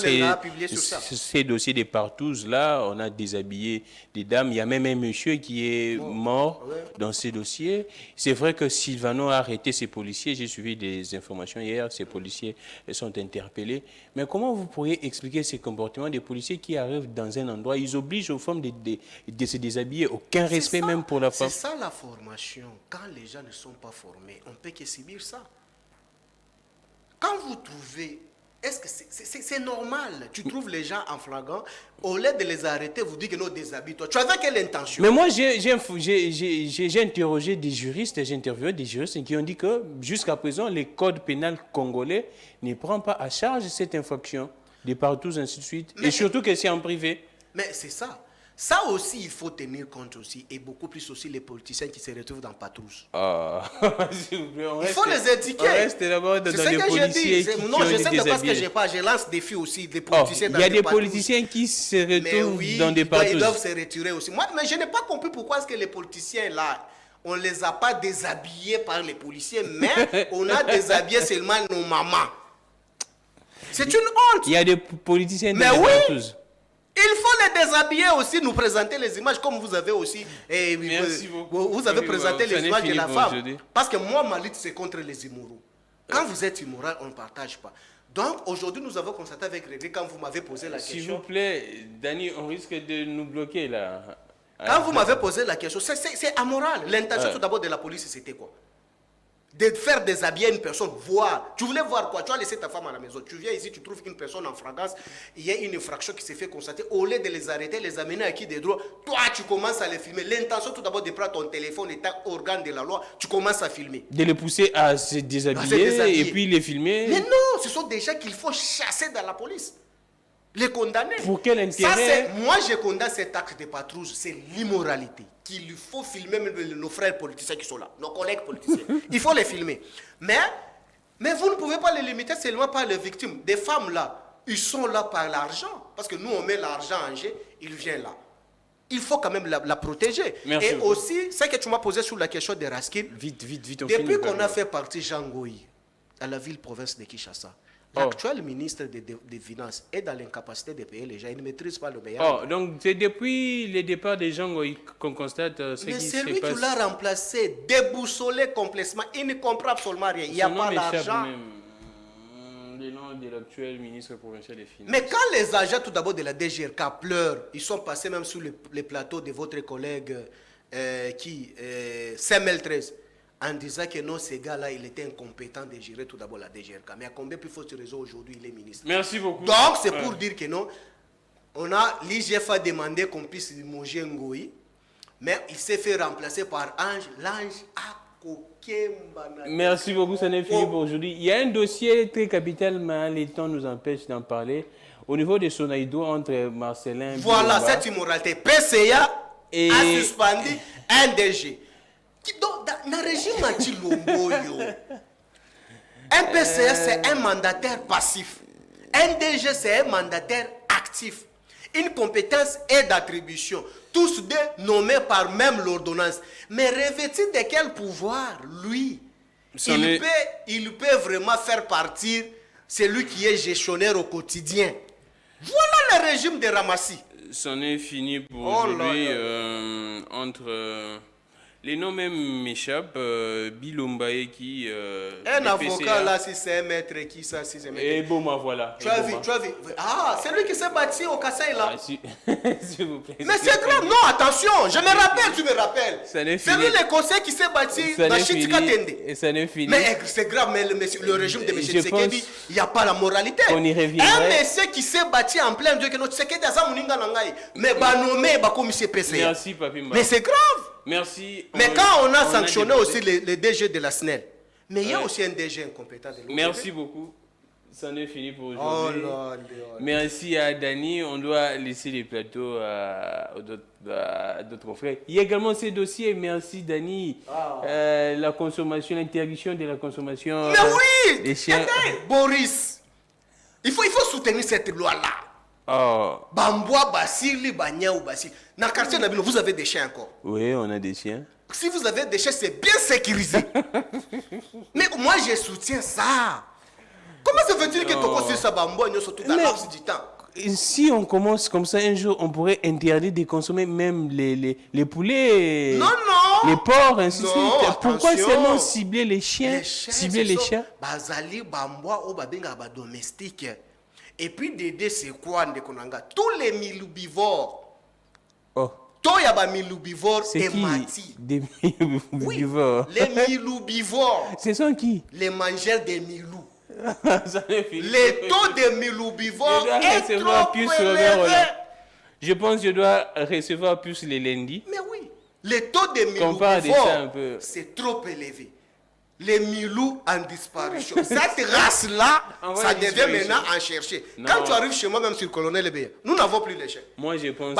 Ces dossiers des partouzes là, on a déshabillé des dames. Il y a même un monsieur qui est mort dans ces dossiers. C'est vrai que Silvano a arrêté ces policiers. J'ai suivi des informations hier. Ces policiers sont interpellés. Mais comment vous pourriez expliquer ces comportements des policiers qui arrivent dans un endroit? Ils obligent aux femmes de se déshabiller. Aucun respect même pour la femme.
C'est ça la formation. Quand les gens ne sont pas formés, on ne peut que subir ça. Quand vous trouvez Est-ce que c'est normal? Tu trouves les gens en flagrant, au lieu de les arrêter, vous dites que non, déshabille-toi. Tu avais quelle intention?
Mais moi, j'ai interrogé des juristes, j'ai interviewé des juristes qui ont dit que jusqu'à présent, le code pénal congolais ne prend pas à charge cette infraction, de partout, ainsi de suite. Et surtout que c'est en privé.
Mais c'est ça. Ça aussi, il faut tenir compte aussi, et beaucoup plus aussi les politiciens qui se retrouvent dans Patrousse.
Ah, s'il vous plaît,
il faut les éduquer.
On reste d'abord dans les policiers qui
non, je sais
pas
parce que j'ai pas. Je lance des filles aussi, des politiciens dans
il y a des
Patrousse.
Politiciens qui se retrouvent dans des Patrousses.
Ils doivent se retirer aussi. Moi, mais je n'ai pas compris pourquoi est-ce que les politiciens là, on ne les a pas déshabillés par les policiers, mais on a déshabillé seulement nos mamans. C'est une honte.
Il y a des politiciens dans
les
Patrousses.
Il faut les déshabiller aussi, nous présenter les images comme vous avez aussi.
Merci beaucoup.
Vous avez présenté les images de la femme. Parce que moi, ma lutte, c'est contre les immoraux. Quand vous êtes immoral, on ne partage pas. Donc, aujourd'hui, nous avons constaté avec Révé, quand vous m'avez posé la question.
S'il vous plaît, Dani, on risque de nous bloquer là.
Quand vous m'avez posé la question, c'est amoral. L'intention tout d'abord de la police, c'était quoi? De faire déshabiller une personne, voir. Tu voulais voir quoi? Tu as laissé ta femme à la maison. Tu viens ici, tu trouves qu'une personne en flagrance, il y a une infraction qui s'est fait constater. Au lieu de les arrêter, les amener à qui des droits, toi, tu commences à les filmer. L'intention tout d'abord de prendre ton téléphone, étant organe de la loi, tu commences à filmer.
De les pousser à se déshabiller et puis les filmer.
Mais non, ce sont des gens qu'il faut chasser dans la police. Les condamner.
Pour quel intérêt?
Moi, je condamne cet acte de patrouille. C'est l'immoralité. Qu'il faut filmer même nos frères politiciens qui sont là, nos collègues politiciens. Il faut les filmer. Mais vous ne pouvez pas les limiter seulement par les victimes. Des femmes là, ils sont là par l'argent. Parce que nous, on met l'argent en jeu, il vient là. Il faut quand même la protéger.
Merci
et
beaucoup.
Aussi, ce que tu m'as posé sur la question de Raskin.
Vite.
Depuis qu'on a fait partie Jean Goï, à la ville-province de Kinshasa, l'actuel ministre des Finances est dans l'incapacité de payer les gens. Il ne maîtrise pas le meilleur.
Donc c'est depuis le départ des gens qu'on constate ce qui se passe.
Mais c'est lui qui l'a remplacé, déboussolé complètement. Il ne comprend absolument rien. Il n'y a pas l'argent.
Le nom de l'actuel ministre provincial des Finances.
Mais quand les agents tout d'abord de la DGRK pleurent, ils sont passés même sur les plateaux de votre collègue Samuel 13. En disant que non, ce gars-là, il était incompétent de gérer tout d'abord la DGRK. Mais à combien plus forte raison aujourd'hui il est ministre?
Merci beaucoup.
Donc, c'est pour dire que non, l'IGF a demandé qu'on puisse manger Ngoï, mais il s'est fait remplacer par Ange. L'Ange a coqué.
Merci beaucoup, ça n'est fini pour aujourd'hui. Il y a un dossier très capital, mais le temps nous empêche d'en parler. Au niveau de Sonaïdo, entre Marcelin...
Voilà, cette immoralité. PCA a suspendu un DG. Dans le régime anti-Lomboyo, un PCA, c'est un mandataire passif. Un DG, c'est un mandataire actif. Une compétence est d'attribution. Tous deux nommés par même l'ordonnance. Mais revêtu de quel pouvoir, lui? Il peut vraiment faire partir celui qui est gestionnaire au quotidien. Voilà le régime de Ramassi.
C'en est fini pour aujourd'hui. Entre... Les noms même m'échappent. Bilombaye qui...
un avocat là, si c'est un maître, qui ça, si c'est un maître.
Et Boma, voilà.
Tu as vu. Ah, c'est lui qui s'est bâti au Kassai là.
S'il vous plaît.
Mais c'est grave, non, attention, je me rappelle, tu me rappelles. C'est lui le conseil qui s'est bâti dans Chitika Tende.
Et ça n'est fini.
Mais c'est grave, mais le régime de M. Tshisekedi, il n'y a pas la moralité.
On y reviendra.
Un monsieur qui s'est bâti en plein Dieu, que notre Tshisekedi a ça, mais nommé, comme M. PCA.
Merci, Papi Mba.
Mais c'est grave.
Merci.
Mais quand on a sanctionné aussi les DG de la SNEL, mais il y a aussi un DG incompétent de l'OPP.
Merci beaucoup. C'en est fini pour aujourd'hui. Merci à Dani. On doit laisser les plateaux à d'autres confrères. Il y a également ces dossiers. Merci Dani. La consommation, l'interdiction de la consommation.
Mais oui,
des chiens.
Boris, il faut soutenir cette loi-là. Bamboa, Basili, Banya ou Basili. Dans le quartier Nabilo, vous avez des chiens encore?
Oui, on a des chiens.
Si vous avez des chiens, c'est bien sécurisé. Mais moi, je soutiens ça. Comment se fait-il que tu construis ça, Bamboa, surtout dans l'absence du temps?
Si on commence comme ça un jour, on pourrait interdire de consommer même les poulets, les porcs, ainsi de suite. Pourquoi seulement cibler les chiens, cibler les chats?
Bazali, Bamboa, Obabenga, domestique. Et puis, Dédé, c'est quoi, Ndekonanga? Tous les milubivores. Toi, il y a des milubivores et mati.
Des milubivores.
Oui, les milubivores.
Ce sont qui?
Les mangeurs des milous.
Ça n'est fini.
Le taux de milloubivore est trop élevé.
Je pense que je dois recevoir plus les lundis.
Mais oui, le taux de milloubivore, c'est trop élevé. Les milous en disparition. Cette race-là, ça devient maintenant en chercher. Non. Quand tu arrives chez moi, même sur le colonel Ebea, nous n'avons plus les chiens.
Moi, je pense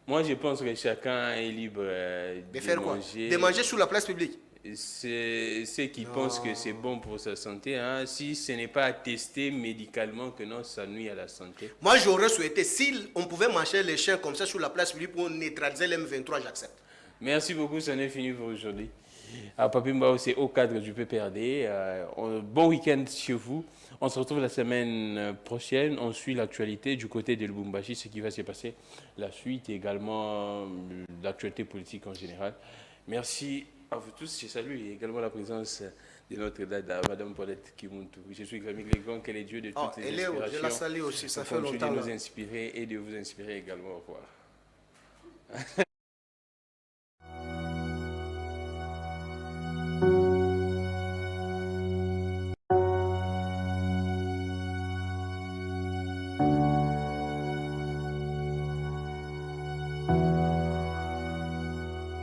Moi, je pense que chacun est libre
de faire manger. De manger sur la place publique.
C'est ceux qui pensent que c'est bon pour sa santé. Hein. Si ce n'est pas attesté médicalement que non, ça nuit à la santé.
Moi, j'aurais souhaité, si on pouvait manger les chiens comme ça sur la place publique pour neutraliser l'M23, j'accepte.
Merci beaucoup, ça n'est fini pour aujourd'hui. Papi Mbao, c'est au cadre du PPRD. Bon week-end chez vous. On se retrouve la semaine prochaine. On suit l'actualité du côté de Lubumbashi, ce qui va se passer. La suite et également l'actualité politique en général. Merci à vous tous. Je salue également la présence de notre dada, Madame Paulette Kimuntu. Je suis Gramig Legon, qu'elle est Dieu de toutes les inspirations.
Je la salue aussi, ça fait longtemps.
De nous inspirer et de vous inspirer également. Au revoir.